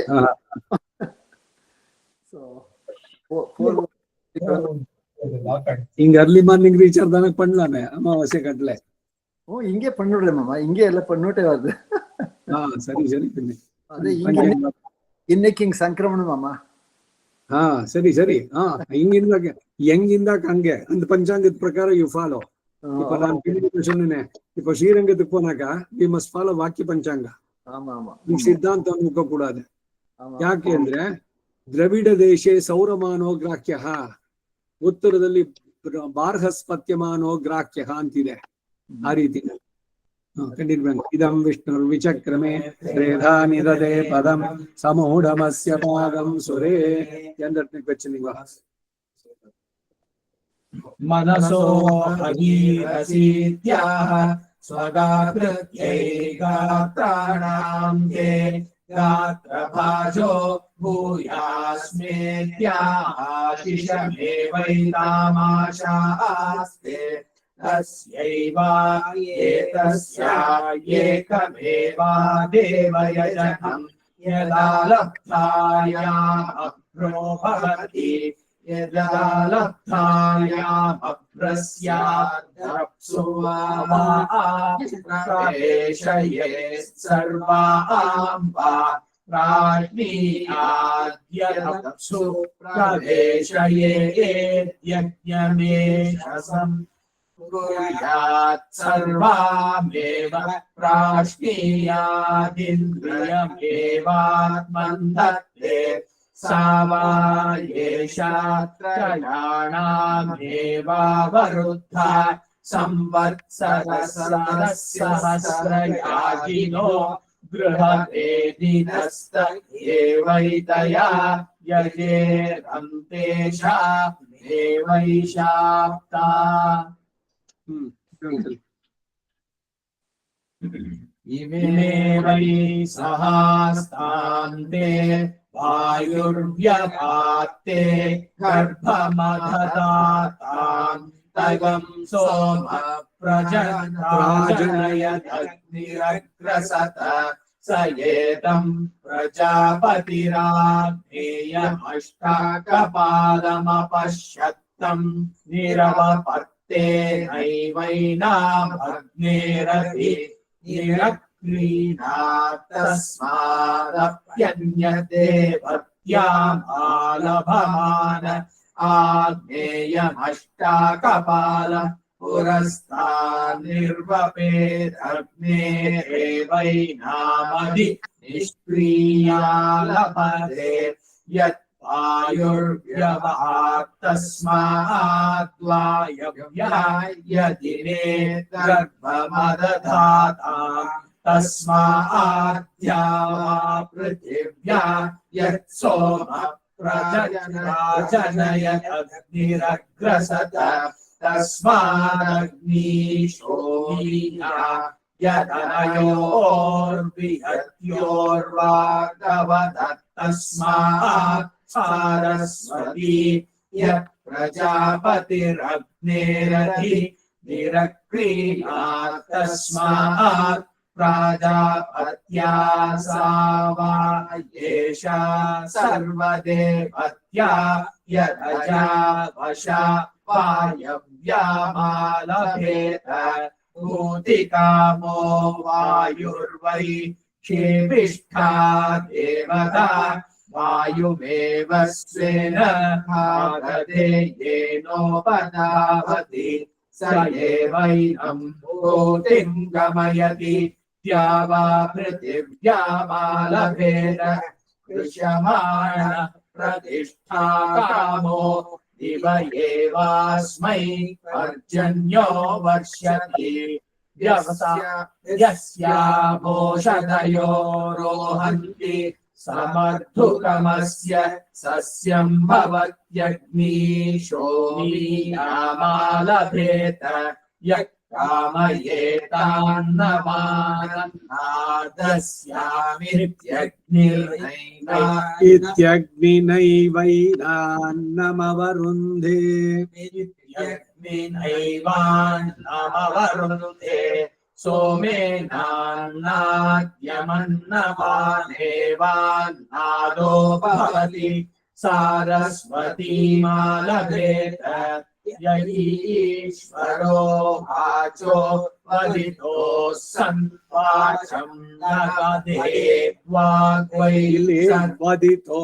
சோ இங்க अर्ली மார்னிங் ரீச் ஆறதானே பண்ணலாமே அமாவாசை கட்டல. இங்கே பண்ணிடுறேன் மாமா, இங்கே எல்லாம் பண்ணிட்டே வருது. சரி சரி அது இங்க இன்னைக்கு இங்க சங்கிரமணம் மாமா. சரி சரி இங்கிருந்தா எங்கிருந்தாக்க அங்க அந்த பஞ்சாங்கத்து பிரகாரம் யூ ஃபாலோ. இப்ப நான் சொன்னேன், இப்ப ஸ்ரீரங்கத்துக்கு போனாக்கா வி மஸ்ட் ஃபாலோ வாக்கிய பஞ்சாங்க. ಈ ಸಿದ್ಧಾಂತ ಮುಖ ಕೂಡಾದೆ. ಯಾಕೆ ಅಂದ್ರೆ ದ್ರವಿಡ ದೇಶೇ ಸೌರಮಾನೋ ಗ್ರಾಹ್ಯ, ಉತ್ತರದಲ್ಲಿ ಬಾರ್ಹಸ್ಪತ್ಯಮಾನೋ ಗ್ರಾಹ್ಯ ಅಂತಿದೆ. ಆ ರೀತಿ ಕಂಡಿರ್ಬೇಕು. ಇದಂ ವಿಷ್ಣುರ್ ವಿಚಕ್ರಮೆ ಶ್ರೇಧಾ ನಿದದೆ ಪದಂ ಸಮೂಢಮಸ್ಯ ಪಾದಂ ಸುರೇ ಎಂದರ್ಥ ಕ್ವೆಶ್ಚನಿಂಗ್ मनसो भगीरसीत्याह स्वगात्रत्यैगात्राणां ये गात्रभाजो भूयास्मेत्याशिषमेवैतामाशास्ते तस्यैवा एतस्या एकमेवा देवयजनम् यदा लब्धायामभ्रो भवति यदा लब्धायामभ्रस्यादप्सु प्रवेशयेत् सर्वां वा प्राज्ञीयाद्यदप्सु प्रवेशयेद्यज्ञमेषसम् कुर्यात् सर्वामेव प्राश्नीयादिन्द्रियमेवात्मन्धत्ते सा वा एषा त्रयाणामेवावरुद्धा संवत्सरसहस्रयाजिनो गृहवेदिनस्त एवैतया यजेरन्तेषा देवैशाप्ता। इमे वै सहास्तान्ते वायुर्व्यपात्ते गर्भमददाताम् तगं सोम प्रजनयदग्निरग्रसत स एतं प्रजापतिराज्ञेयमष्टाकपालमपश्यत्तं निरवपत्ते नैवैनामग्नेरपि निरक्रीणात् तस्मादप्यन्यते भक्त्यामालभमान आग्नेयमष्टाकपालम् पुरस्तान्निर्वपेदग्नेरेवैनामधि निष्क्रियालभते यत् वायुर्व्यवहात् तस्मात् वायव्यायदिने गर्भमदधाताम् तस्माद्या पृथिव्या यत् सोम प्रजनयदग्निरग्रसत तस्मादग्निशोमीया यदनयोर्विहत्योर्वागवदत् तस्मात् सारस्वती यत् प्रजापतिरग्नेरधि निरक्रीणात् तस्मात् प्राजापत्या सा वा एषा सर्वदेवत्या यदजा वशा वायव्यामालभेत भूतिकामो वायुर्वै क्षेपिष्ठा देवता वायुमेव स्वेन भागते येनोपधावति स एवैनं भूतिं गमयति द्यावा पृथिव्यामालभेत कृष्यमाण प्रतिष्ठा कामो दिव एवास्मै पर्जन्यो वर्ष्यति यस्यामोषधयो रोहन्ति समर्थुकमस्य सस्यं भवत्यग्निशोमीयामालभेत यः इत्यग्निनैवैनान्नमवरुन्धे इत्यग्निनैवान्नमवरुन्धे सोमेनान्नाद्यमन्नवानेवान्नादो भवति सारस्वतीमालभेत य ईश्वरो वाचो वदितो सन् वाचं न वदेद्वाग्वै ಇಲ್ಲಿ ವದಿತೋ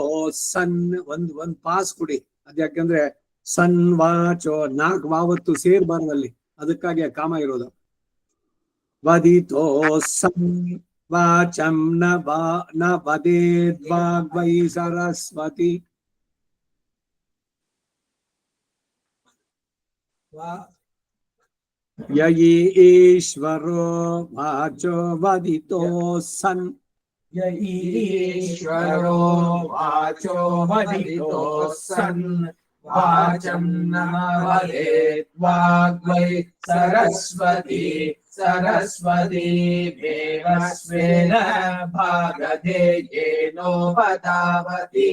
ಸನ್ ಒಂದ್ ಪಾಸ್ ಕೊಡಿ. ಅದ್ಯಾಕಂದ್ರೆ ಸನ್ ವಾಚೋ 4 ವಾವತ್ತು ಸೇರ್ಬಾರ್ದಲ್ಲಿ, ಅದಕ್ಕಾಗಿ ಆ ಕಾಮ ಇರೋದು. ವದಿತೋ ಸನ್ ವಾಚಂ ನ ವದೇದ್ವಾಗ್ವೈ ಸರಸ್ವತಿ. ಯ ಈಶ್ವರೋ ವಾಚೋ ವದಿತೋ ಸನ್ य ईश्वरो वाचो वदितो सन् वाचं न वदेद्वाग्वै सरस्वती सरस्वतीमेव स्वेन भागते येनोपधावति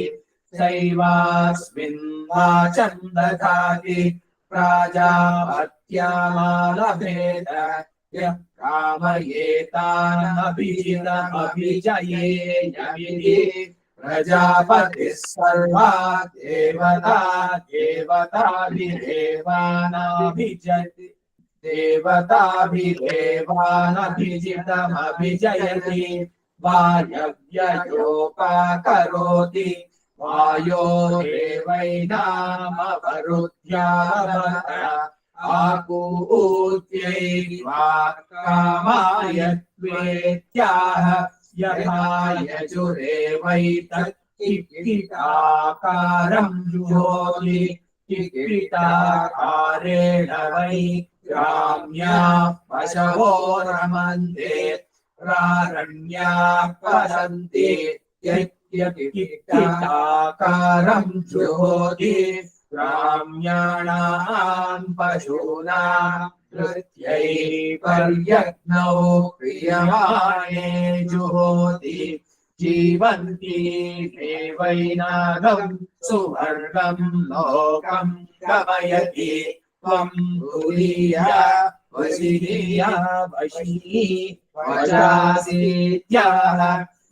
सैवास्मिन् वाचं दधाति प्राजापत्य नित्यामालभेद यः कामयेतानभिजितमभिजये यमिति प्रजापतिः सर्वा देवता देवताभिदेवानाभिजति देवताभिदेवानभिजितमभिजयति वायव्ययोपाकरोति वायो देवैनामवरुध्यावत आकूत्यैर्वा कामायत्वेत्याह यथा यजुरेवैतत्किरीटाकारं जुहोति किरीटाकारेण वै ग्राम्या पशवो रमन्ते रारण्याः पतन्ति किरीटाकारं जुहोति ग्राम्याणां पशूनां कृत्यै पर्यग्नौ क्रियमाणे जुहोति जीवन्ति देवैनागं सुवर्गं लोकं गमयति त्वं भूरिया वशिरिया वशी वशासीत्याह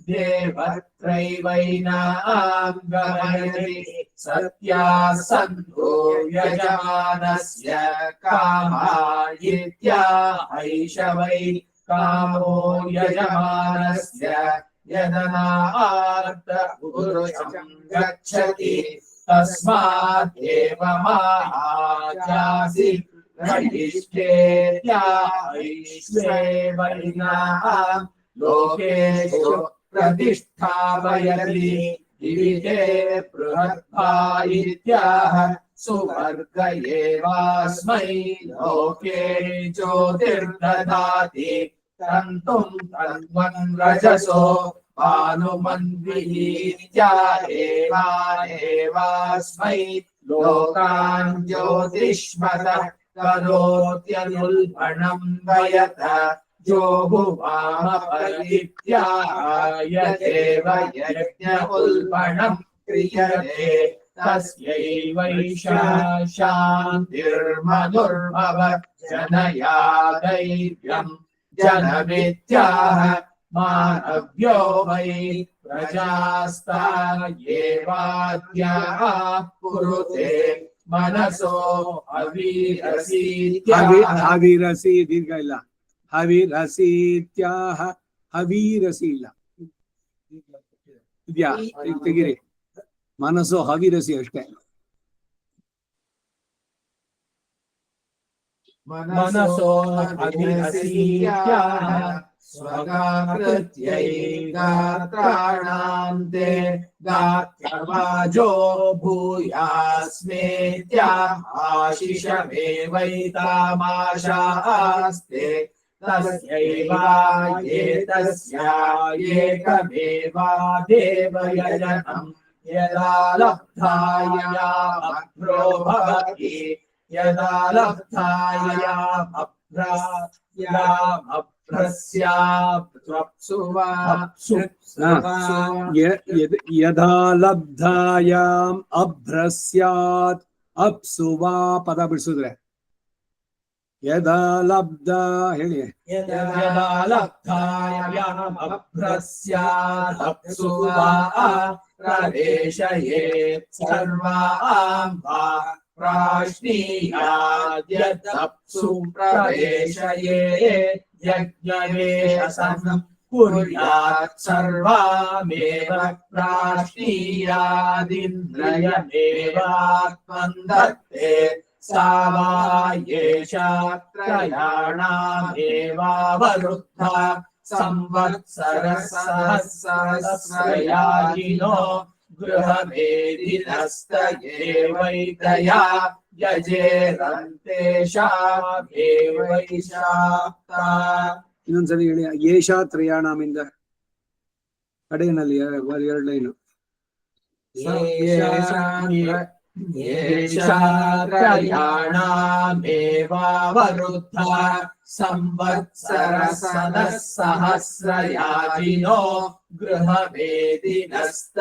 देवत्रैवैनां गमयति सत्या सन्धो यजमानस्य कामायित्या ऐष वै कामो यजमानस्य यदनार्दपुरुषं गच्छति तस्मादेव महाचासि रयिष्ठेत्याैश्वेवैनां लोकेषु प्रतिष्ठापयति दिविते बृहद्भायित्याह सुवर्ग एवास्मै लोके ज्योतिर्ददाति तन्तुं तन्वन् रजसो भानुमन्विहीत्यादेवानेवास्मै लोकान् ज्योतिष्मतः करोत्यनुल्बणं वयत जोहुवामपरित्यायतेव यज्ञ उल्बणं क्रियते तस्यैवैषा शान्तिर्मनुर्भव जनया दैव्यं जनमित्याह मानव्यो वै प्रजास्ता येवाद्याः पुरुते मनसो ಹವಿರಸಿ ದೀರ್ಘ ಇಲ್ಲ ಹವಿರಸೀತ್ಯಾಹ ಹವೀರಸಿ ಇಲ್ಲ ಇದ್ಯಾ ತೆಗಿರಿ ಮನಸ್ಸು ಹವಿರಸಿ ಅಷ್ಟೇ मनसो अभिरसीत्याह स्वगाकृत्यै गात्राणां ते गात्रवाजो भूयास्मेत्याह आशिषमेवैतामाशास्ते तस्यैवायेतस्या एकमेवा देवयजनं यदा लब्धायामभ्रो भवति यदा ಯದಾ ಲಬ್ಧಾಯಾಮ್ ಅಭ್ರಸ್ಯಾತ್ ಅಪ್ಸುವಾ ಪದ ಬಿಡಿಸಿದ್ರೆ ಯದಾ ಲಬ್ಧ ಹೇಳಿ यदा लब्धायाम् अभ्रस्यात् अप्सुवा प्रवेशयेत् सर्वां वा प्राश्नीयाद्यदप्सु प्रवेशयेत् यज्ञवेशसं कुर्यात् सर्वामेव प्राश्नीयादिन्द्रियमेवात्मन् दत्ते सा वा येषा त्रयाणामेवावरुद्धा संवत्सरसहस्रयाजिनो गृहमेधिनस्त एवैतया यजेरन्तेषामेवैषाप्ता ಇನ್ನೊಂದ್ಸರಿ ಹೇಳಿ ಏಷಾ ತ್ರಯಾಣಾಮಿಂದ ಕಡೆಯಲ್ಲಿ ಎರಡು ಲೈನು येषा त्रयाणामेवावरुद्धा संवत्सरसहस्रयाजिनो गृहमेधिनस्त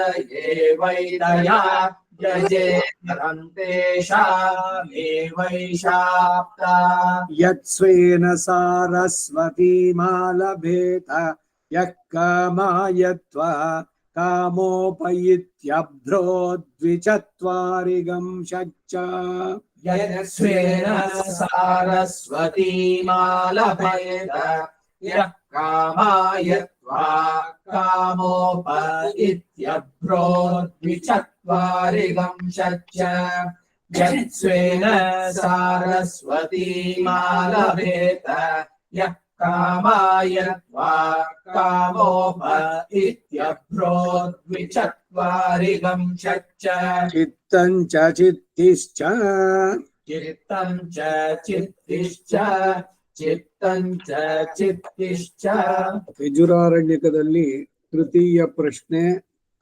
एवैतया यजेतरन्तेषामेवैषाप्ता यत्स्वेन सारस्वतीमालभेत यः कामायत्वा कामोपयित्यभ्रो द्विचत्वारिगं शच्च यस्वेन सारस्वतीमालभेत यः कामायत्वा कामोपयित्यभ्रो द्विचत्वारिगं शच्च यस्वेन सारस्वतीमालभेत यः कामायत्वा कामोपयित्यभ्रो द्विचत्वारिगं शच्च चित्तं च चित्तिश्च चित्तं च चित्तिश्च चित्तं च चित्तिश्च ಯಜುರಾರಣ್ಯಕದಲ್ಲಿ ತೃತೀಯ ಪ್ರಶ್ನೆ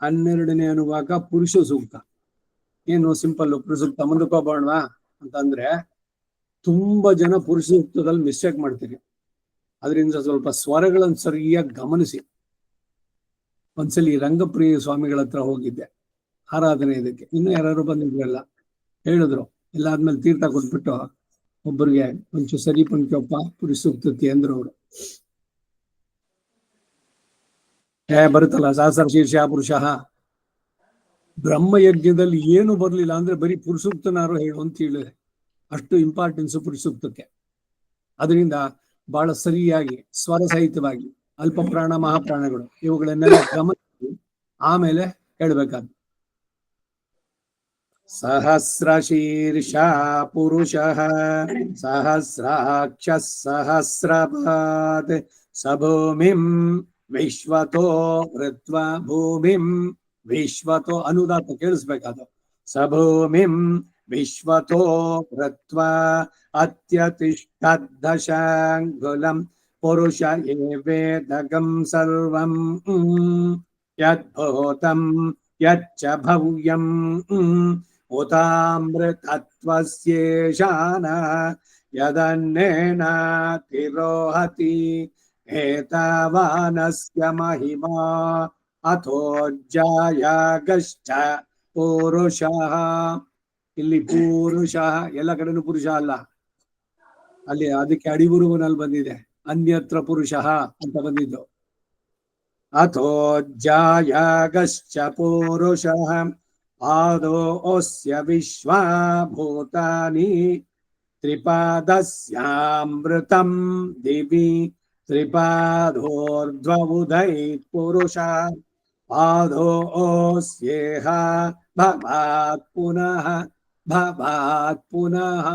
12ನೇ ಅನುವಾಕ ಪುರುಷ ಸೂಕ್ತ. ಏನು ಸಿಂಪಲ್ ಪುರುಷ ಸೂಕ್ತ ಮುಂದಕ್ಕೆ ಹೋಗೋಣವಾ ಅಂತಂದ್ರೆ ತುಂಬಾ ಜನ ಪುರುಷ ಸೂಕ್ತದಲ್ಲಿ ಮಿಸ್ಟೇಕ್ ಮಾಡ್ತೀರಿ. ಅದರಿಂದ ಸ್ವಲ್ಪ ಸ್ವರಗಳನ್ನು ಸರಿಯಾಗಿ ಗಮನಿಸಿ. ಒಂದ್ಸಲಿ ರಂಗಪ್ರಿಯ ಸ್ವಾಮಿಗಳ ಹತ್ರ ಹೋಗಿದ್ದೆ ಆರಾಧನೆ ಇದಕ್ಕೆ, ಇನ್ನು ಯಾರು ಬಂದಿದ್ರಲ್ಲ, ಹೇಳಿದ್ರು ಎಲ್ಲ ಆದ್ಮೇಲೆ ತೀರ್ಥ ಕೊಟ್ಬಿಟ್ಟು ಒಬ್ಬರಿಗೆ ಒಂಚೂರು ಸರಿ ಪಂಕ್ಯಪ್ಪ ಪುರುಷ ಸೂಕ್ತತಿ ಅಂದ್ರು ಅವರು. ಬರುತ್ತಲ್ಲ ಸಹಸ್ರ ಶೀರ್ಷ ಪುರುಷ. ಬ್ರಹ್ಮಯಜ್ಞದಲ್ಲಿ ಏನು ಬರ್ಲಿಲ್ಲ ಅಂದ್ರೆ ಬರೀ ಪುರುಷ ಸೂಕ್ತನಾರು ಹೇಳು ಅಂತ ಹೇಳಿದ್ರೆ ಅಷ್ಟು ಇಂಪಾರ್ಟೆನ್ಸ್ ಪುರುಷ ಸೂಕ್ತಕ್ಕೆ. ಅದರಿಂದ ಬಹಳ ಸರಿಯಾಗಿ ಸ್ವರ ಸಹಿತವಾಗಿ ಅಲ್ಪ ಪ್ರಾಣ ಮಹಾಪ್ರಾಣಗಳು ಇವುಗಳನ್ನೆಲ್ಲ ಗಮನಿಸಿ ಆಮೇಲೆ ಹೇಳ್ಬೇಕಾದ. ಸಹಸ್ರ ಶೀರ್ಷ ಪುರುಷ ಸಹಸ್ರಾಕ್ಷ ಸಹಸ್ರಪಾತ್ ಸಭೂಮಿಂ ವಿಶ್ವತೋ ವೃತ್ವ ಭೂಮಿಂ ವಿಶ್ವತೋ ಅನುದಾತ ಕೇಳಿಸ್ಬೇಕಾದ. ಸಭೂಮಿಂ ವಿಶ್ವತೋ ವೃತ್ವ ಅತ್ಯತಿಷ್ಠದ್ದಶಾಂಗುಲಂ ಪುರುಷ ಏವೇದಗಂ ಸರ್ವಂ ಯದ್ಭೂತಂ ಯಚ್ಚ ಭವ್ಯಂ ಉತಾಮೃತತ್ವಸ್ಯೇಷಾನ ಯದನ್ನೇನ ತಿರೋಹತಿ ಏತಾವಾನಸ್ಯ ಮಹಿಮಾ ಅಥೋಜ್ಜಾಯಾಗಶ್ಚ ಪುರುಷಃ. ಇಲ್ಲಿ ಪುರುಷ ಎಲ್ಲ ಕಡೆನೂ ಪುರುಷ ಅಲ್ಲ, ಅಲ್ಲಿ ಅದಕ್ಕೆ ಅಡಿಗುರುವಿನಲ್ಲಿ ಬಂದಿದೆ ಅನ್ಯತ್ರ ಪುರುಷ ಅಂತ ಬಂದಿದ್ದು. ಅಥೋಜ್ಜಾಯಾಗಶ್ಚ ಪುರುಷಃ ಆದೋಸ್ಯ ವಿಶ್ವಭೂತಾನಿ ತ್ರಿಪಾದಸ್ಯಾಮೃತಂ ದಿವಿ ತ್ರಿಪಾದೋರ್ಧ್ವ ಉದೈತ್ ಪುರುಷ ಪಾದೋಸ್ಯೇಹ ಭವಾತ್ ಪುನಃ ಭವಾತ್ ಪುನಃ.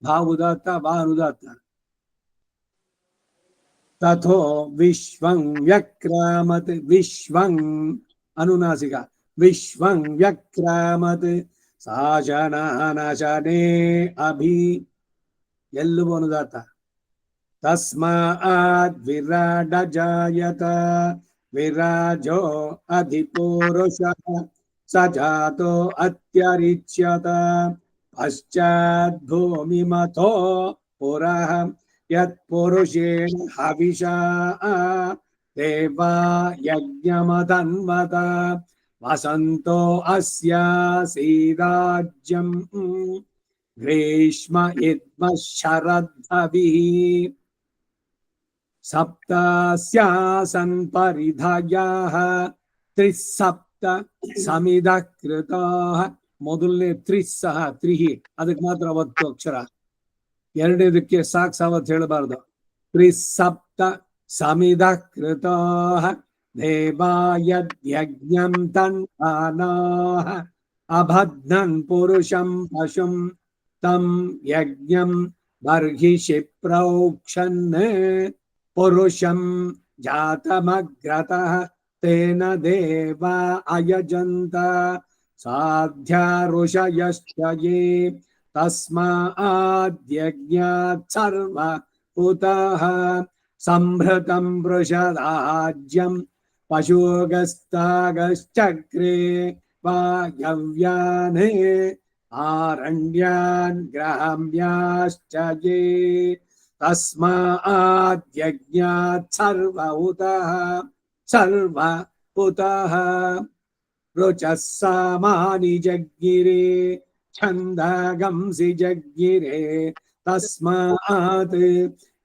ಭಾವುದಾತ್ತ ಭಾನುದಾತ್ತ. ತಥೋ ವಿಶ್ವಂ ವ್ಯಕ್ರಾಮತ್ ವಿಶ್ವಂ ಅನುನಾಸಿಕ ವಿಶ್ವಂ ವ್ಯಕ್ರಾಮತ್ ಸಾಶನಾನಶನೇ ಅಭಿ ಎಲ್ಲವೂ ಅನುದಾತ. ತಸ್ಮಾದ್ ವಿರಾಡ ಜಾಯತ ವಿರಾಜೋ ಅಧಿಪುರುಷಃ ಸ ಜಾತೋ ಅತ್ಯರಿಚ್ಯತ ಪಶ್ಚಾತ್ ಭೂಮಿಮಥೋ ಪುರಃ ಯತ್ಪುರುಷೇಣ ಹವಿಷಾ ದೇವಾ ಯಜ್ಞಮತನ್ವತ ವಸಂತೋ ಅಸ್ಯಾಸೀರಾಜ್ಯಂ ಗ್ರೀಷ್ಮ ಇದ್ಮ ಶರದ್ಭವಿಃ ಸಪ್ತಾಸ್ಯಾಸನ್ ಪರಿಧಾಯಾಃ ತ್ರಿಸಪ್ತ ಸಮಿಧ ಕೃತಾಃ. ಮೊದಲನೇ ತ್ರಿಸ್ಸಹ ತ್ರಿಹಿ ಅದಕ್ಕೆ ಮಾತ್ರ 10 ಅಕ್ಷರ, ಎರಡನೇದಕ್ಕೆ ಸಾಕ್ ಸಾವತ್ ಹೇಳಬಾರ್ದು. ತ್ರಿಸಪ್ತ ಸಮಿಧ ಕೃತಾಃ ದೇವಾಯಜ್ಞಂ ತನ್ವಾನಾಃ ಅಬಧ್ನನ್ ಪುರುಷಂ ಪಶುಂ ತಂ ಯಜ್ಞಂ ಬರ್ಹಿಷಿ ಪ್ರೋಕ್ಷನ್ ಪುರುಷಂ ಜಾತಮಗ್ರತಃ ತೇನ ದೇವಾ ಅಯಜಂತ ಸಾಧ್ಯ ಋಷಯಶ್ಚ ಯೇ ತಸ್ಮಾದ್ಯಜ್ಞಾತ್ ಸರ್ವ ಉತಃ ಸಂಭೃತಂ ವೃಷರಾಜ್ಯಂ ಪಶುಗಸ್ತಾಗಶ್ಚಕ್ರೆ ವಾಯವ್ಯಾನೇ ಆರಣ್ಯಾನ್ ಗ್ರಾಮ್ಯಾಶ್ಚ ಯೇ ತಸ್ಮಾದ್ಯಜ್ಞಾತ್ ಸರ್ವ ಉತಃ ಸರ್ವ ಉತಃ. रुचः सामानि जग्गिरे छन्दगंसि जग्गिरे तस्मात्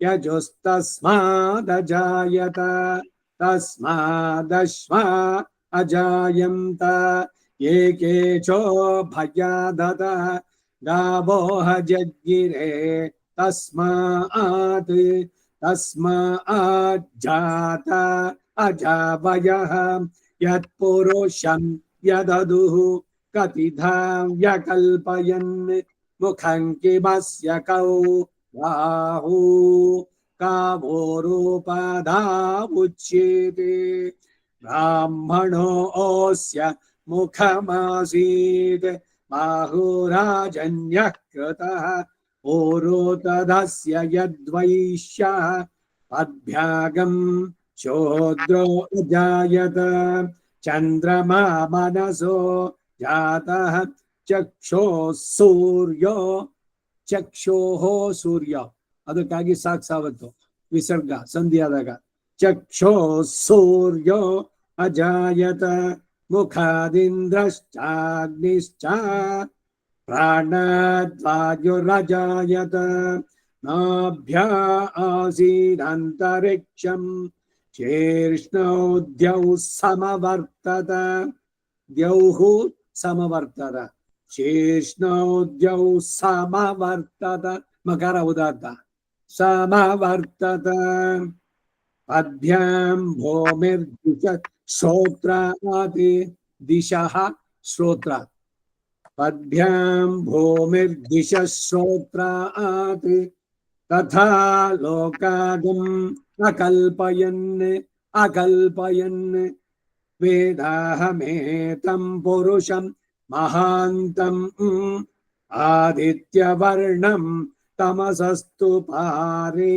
यजुस्तस्मादजायत तस्मादश्वा अजायन्त एकेचो भयादत गावोह जग्गिरे तस्मात् तस्माज्जात अजावयः यत्पुरुषं यददुः कतिधा व्यकल्पयन् मुखं किमस्य कौ बाहु कावोरूपधा उच्यते ब्राह्मणोऽस्य मुखमासीत् बाहुराजन्यः कृतः ओरोतधस्य यद्वैश्यः पद्भ्यागं शूद्रो अजायत चन्द्रमा मनसो जातः चक्षोः सूर्य ಅದಕ್ಕಾಗಿ ಸಾಕ್ಷಾವತ್ತು ವಿಸರ್ಗ ಸಂಧಿಯಾದಾಗ ಚಕ್ಷೋಃ ಸೂರ್ಯೋ ಅಜಾಯತ ಮುಖಾದಿಂದ್ರಶ್ಚಾಗ್ನಿಶ್ಚ ಪ್ರಾಣದ್ವಾಯುರಜಾಯತ ನಾಭ್ಯಾ ಆಸೀದಂತರಿಕ್ಷಂ ಶೀರ್ಷ್ಣೌ ದ್ಯೌಃ ಸಮವರ್ತತ ದ್ಯೌಃ ಸಮವರ್ತತ ಶೀರ್ಷ್ಣೌ ದ್ಯೌಃ ಸಮವರ್ತತ ಮಕಾರ ಉದಾತ್ತ ಸಮವರ್ತತ पद्भ्यां भूमिर्दिश श्रोत्राति दिशः श्रोत्र पद्भ्यां भूमिर्दिश श्रोत्राति तथा लोकागम् अकल्पयन् वेदाहमेतं पुरुषं महान्तम् आदित्यवर्णं तमसस्तु पारे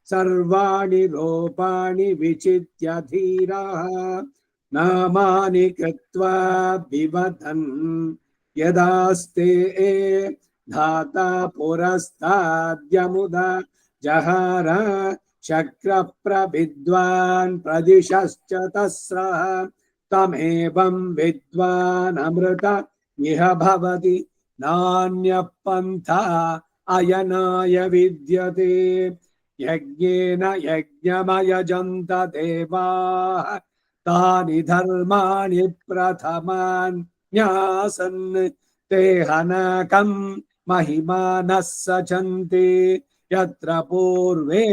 सर्वाणि रूपाणि विचित्य धीराः नामानि कृत्वा विवदन् यदास्ते धाता पुरस्ताद्यमुदा जहार शक्रप्रविद्वान् प्रदिशश्च तस्रः तमेवं विद्वान् अमृत इह भवति नान्यः पन्था अयनाय विद्यते यज्ञेन यज्ञमयजन्त देवाः तानि धर्माणि प्रथमान् न्यासन् ते हनकं महिमानः सचन्ति यत्र पूर्वे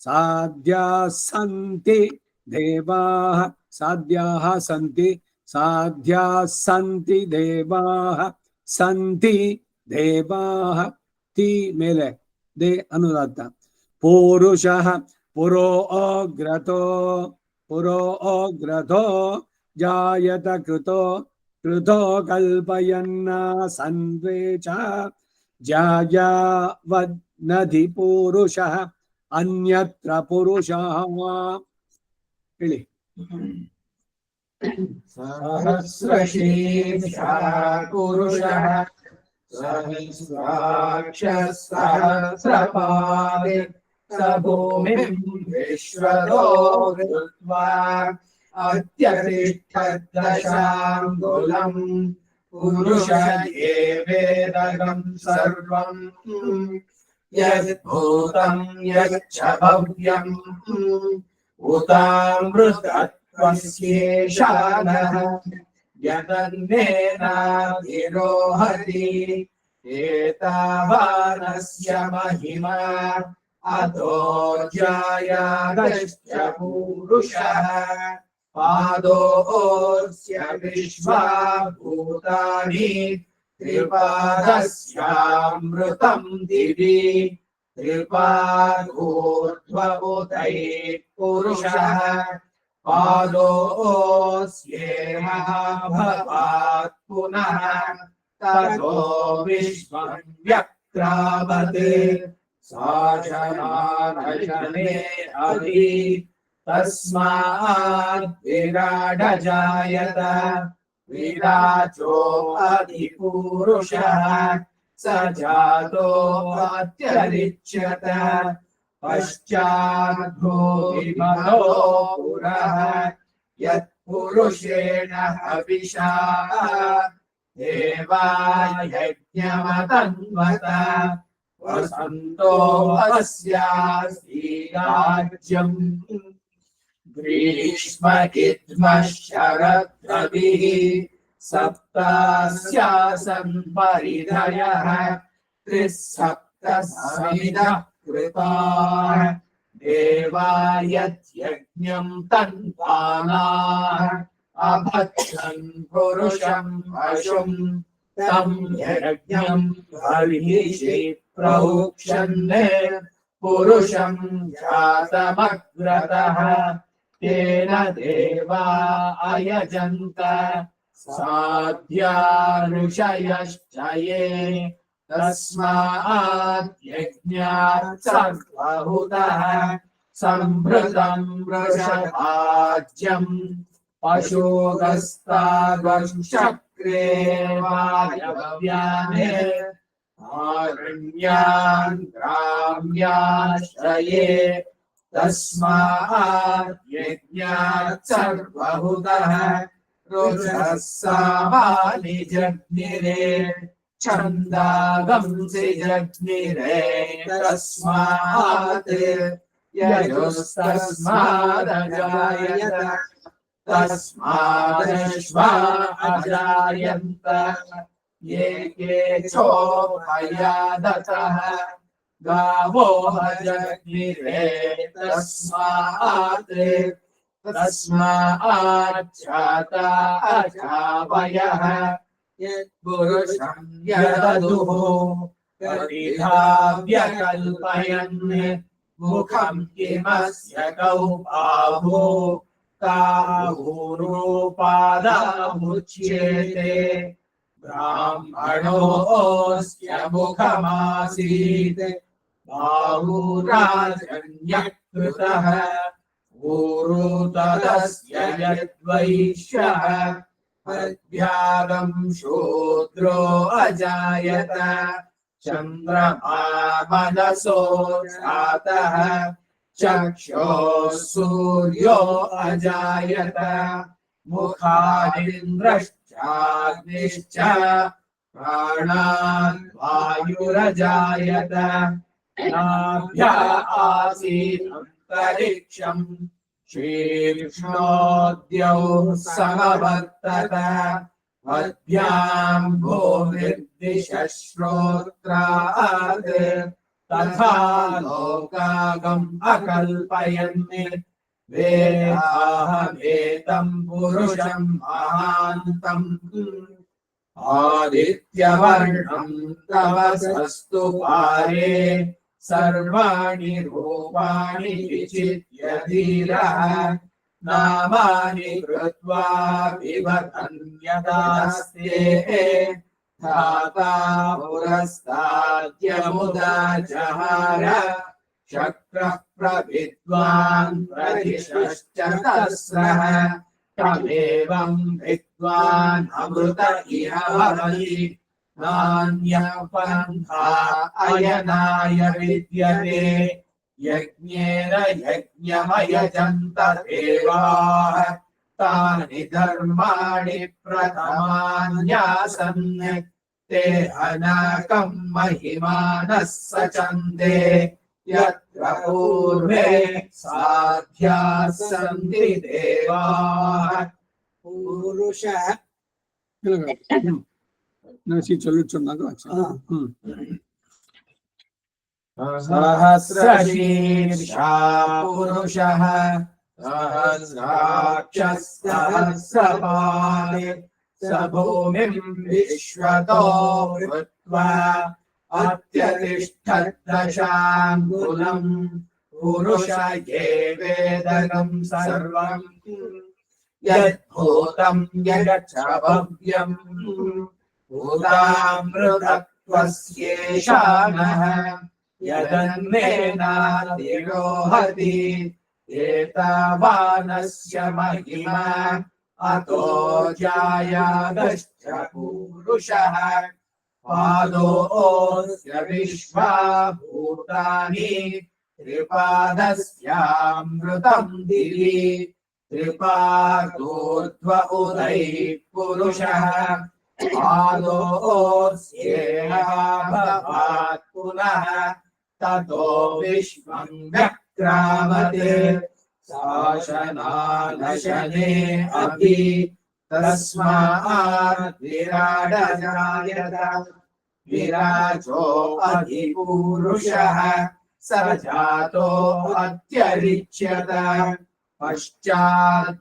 साध्याः सन्ति देवाः साध्याः सन्ति देवाः सन्ति देवाः ती मेले दे अनुदात्त पुरुषः पुरो अग्रतो जायत कृतो कल्पयन्ना सन्वेच जायावद्नधि पुरुषः अन्यत्र पुरुषः ಹೇಳಿ सहस्रशीर्षा पुरुषः सहस्राक्षः सहस्रपादे स भूमिं विश्वतो कृत्वा अत्यतिष्ठद्दशाङ्गुलम् पुरुष एवेदगं सर्वं यद्भूतं यच्च भव्यम् उतामृतत्वस्येषानः यदन्नेनाधिरोहति एतावानस्य महिमा अधोऽजायादश्च पूरुषः पादोऽस्य विश्वा भूतानि त्रिपादस्यामृतं दिवि त्रिपादोर्ध्वबुधैः पुरुषः पादोऽस्येहाभवात् पुनः ततो विश्वं व्यक्रामत् साशनानशने अधि तस्माद् विराडजायत विराजो अधिपुरुषः स जातो अत्यरिच्यत पश्चाद्भूमिमलो पुरः यत् पुरुषेण हविषा देवा यज्ञमतन्वत वसन्तो अस्यास्ति राज्यम् ग्रीष्म इद्मः शरद्रविः सप्तास्यासन् परिधयः त्रिसप्तसमिदः कृताः देवा यज्ञम् तन्वानाः अभक्षन् पुरुषम् पशुम् तम् यज्ञम् हविषि प्रोक्षन् पुरुषम् जातमग्रतः तेन देवा अयजन्त साध्या ऋषयश्च ये तस्मात् यज्ञात् सर्वहुतः सम्भृतम् वृषभाज्यम् पशोगस्तागश्चक्रे वायव्याने आरण्यान् ग्राम्याश्रये तस्मात् यज्ञात् सर्वहुतः रुद्रः सामानि जग्निरे छन्दागंसि जग्निरे तस्मात् यजुस्तस्मादजायत तस्मादश्वा अजायन्त ये केचोभयादतः गावो जग्निरे तस्माच्चाता अजावयः यत्पुरुषं यददुः परिधाव्यकल्पयन् मुखं किमस्य कौ बाहु काहुरूपादामुच्येते ब्राह्मणोऽस्य मुखमासीत् बाहुराजन्यः कृतः ऊरू तदस्य यद्वैश्यः अभ्यागम् शूद्रो अजायत चन्द्रमा मनसो जातः चक्षुः सूर्यो अजायत मुखादिन्द्रश्चाग्निश्च प्राणान् वायुरजायत नाभ्या आसीत् अन्तरिक्षम् शीर्ष्णोद्यौ समवर्तत मध्याम् भूमिर्दिशश्रोत्रात् तथा लोकागम् अकल्पयन् वेदाहमेतम् पुरुषम् महान्तम् आदित्यवर्णम् तवसस्तु पारे सर्वाणि रूपाणि विचित्य धीरः नामानि कृत्वा विवदन्यदास्ते धाता पुरस्ताद्यमुदा जहार शक्रः प्रविद्वान् प्रदिशश्च तस्रः तमेवम् विद्वान् अमृत इह भवति नान्यः पन्था अयनाय विद्यते यज्ञेन यज्ञमयजन्त देवाः तानि धर्माणि प्रथमान्यासन् ते अनाकम् महिमानः सचन्दे यत्र पूर्वे साध्याः सन्ति देवाः पुरुषः नसी चलुच्चुन्नागा सहस्रशीर्षा पुरुषः सहस्राक्षः सहस्रपात् स भूमिम् विश्वतो भूत्वा अत्यतिष्ठद्दशाङ्गुलम् पुरुष ये वेदकम् सर्वम् यद्भूतम् यच्च भव्यम् भूतामृतत्वस्येषानः यदन्नेनातिरोहति एतावानस्य महिमा अतो जायादश्च पूरुषः पादोऽस्य विश्वा भूतानि त्रिपादस्यामृतम् दिवि त्रिपादोर्ध्व उदैः पुरुषः आदोऽस्येहाभवात् पुनः ततो विश्वं व्यक्रामते शासनानशने अपि तस्मात् विराडजायत विराजो अधिपूरुषः स जातो अत्यरिच्यत पश्चाद्भूमिमतो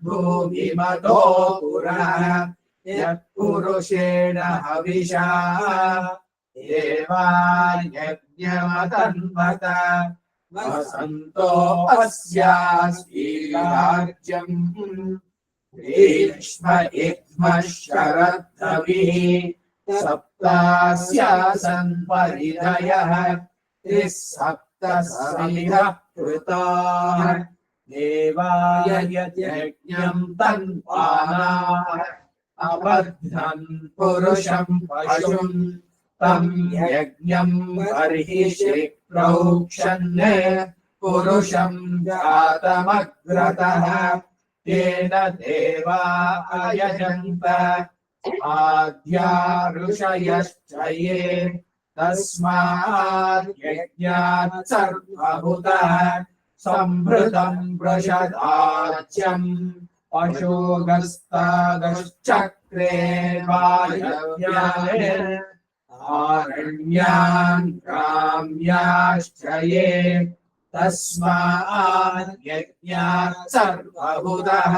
पुरः यत्पुरुषेण हविषा देवायज्ञमतन्वत वसन्तो अस्यास्तीराज्यम् ग्रीष्म इग्मः शरद्धविः सप्तास्यासन् परिधयः त्रिसप्तसमिधः कृताः देवाय यज्ञम् तन्वानाः अबध्नन् पुरुषम् पशुम् तम् यज्ञम् बर्हिषि प्रोक्षन् पुरुषम् जातमग्रतः तेन देवा अयजन्त आद्या ऋषयश्च ये तस्मात् यज्ञात् सर्वभूतः संभृतम् वृषदाच्यम् पशुगस्तागश्चक्रे वायव्याने आरण्यान् ग्राम्याश्च ये तस्मात् यज्ञात् सर्वभूतः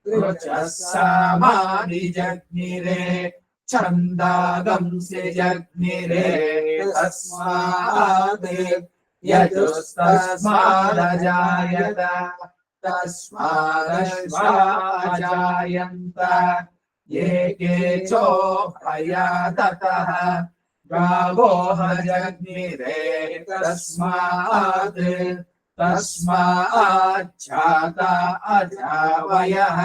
ऋचः सामानि जग्निरे छन्दागंसि जग्निरे तस्मात् यजुस्तस्मादजायत तस्मादश्वाजायन्त ये केचोभया ततः गावो हजग्निरे तस्माच्छाता अजावयः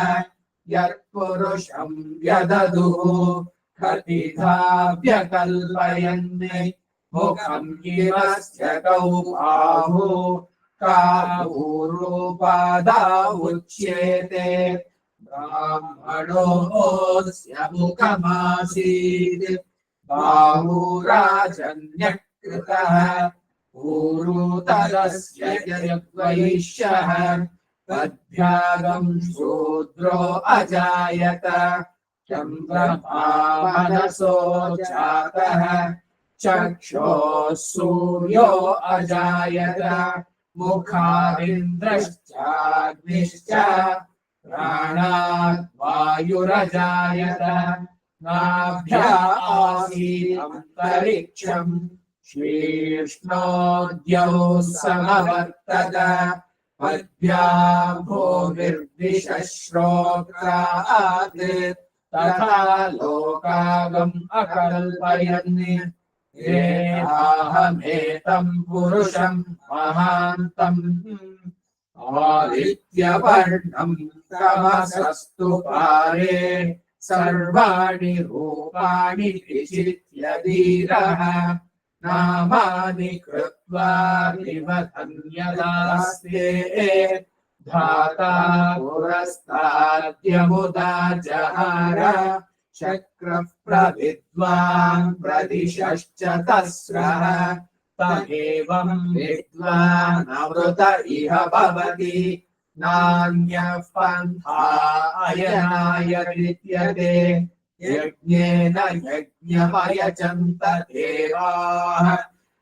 यत्पुरुषम् व्यददुः कतिधा व्यकल्पयन् मुखम् किमस्य कौ बाहु काभूरूपादा उच्येते ब्राह्मणोऽस्य मुखमासीत् बाहुराजन्यकृतः पूरूतरस्य यद्वैश्यः तद्भ्यागम् शूद्रो अजायत चन्द्रमा मनसो जातः चक्षुः सूर्यो अजायत मुखादिन्द्रश्चाग्निश्च प्राणात् वायुरजायत नाभ्या आसीदन्तरिक्षम् शीर्ष्णोद्यौ समवर्तत पद्भ्याभूमिर्दिशश्रोत्रात् तथा लोकागम् अकल्पयन् येहाहमेतम् पुरुषम् महान्तम् आदित्यवर्णम् तमसस्तु पारे सर्वाणि रूपाणि विचित्य धीरः नामानि कृत्वा निबधन्यदास्ते धाता पुरस्ताद्यमुदा जहार शक्रः प्रविद्वान् प्रदिशश्च तस्रः तमेवम् विद्वान् अमृत इह भवति नान्यः पन्था अयनाय विद्यते यज्ञेन यज्ञमयजन्त देवाः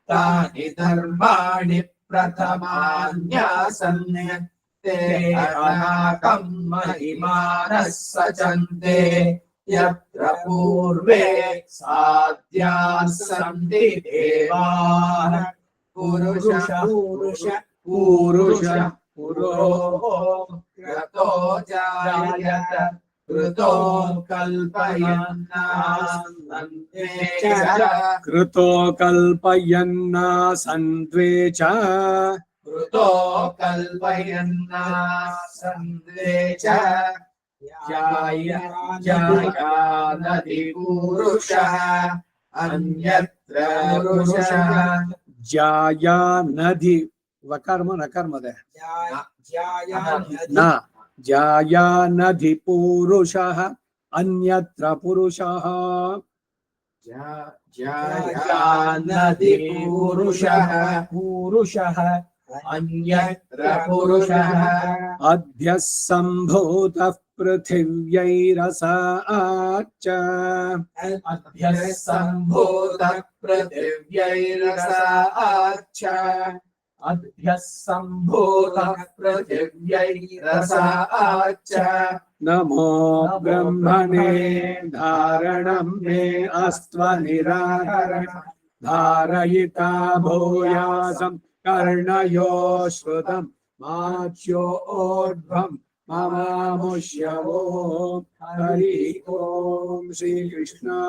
तानि धर्माणि प्रथमान्यासन् ते अनाकम् महिमानः सचन्ते यत्र पूर्वे साध्याः सन्ति देवाः पुरो जायत कृतो कल्पयन्नासन्त्वे च जायानदि पुरुषः अन्यत्र पुरुषः जाया नदी वकर्म नकर्म दे ना जायानधिपूरुषः अन्यत्र पुरुषः जायानधिपूरुषः पूरुषः अन्यत्र पुरुषः अद्यः सम्भूतः पृथिव्यैरसाच्च अद्यः सम्भूतः पृथिव्यैरसाच्च अद्यः सम्भूतः पृथिव्यैरसाच्च नमो ब्रह्मणे धारणं मे अस्त्वनिराकरणं धारयिता भूयासं कर्णयो श्रुतं माच्योर्ध्वं ममामुष्यवो हरि ओम श्रीकृष्णार्पणमस्तु।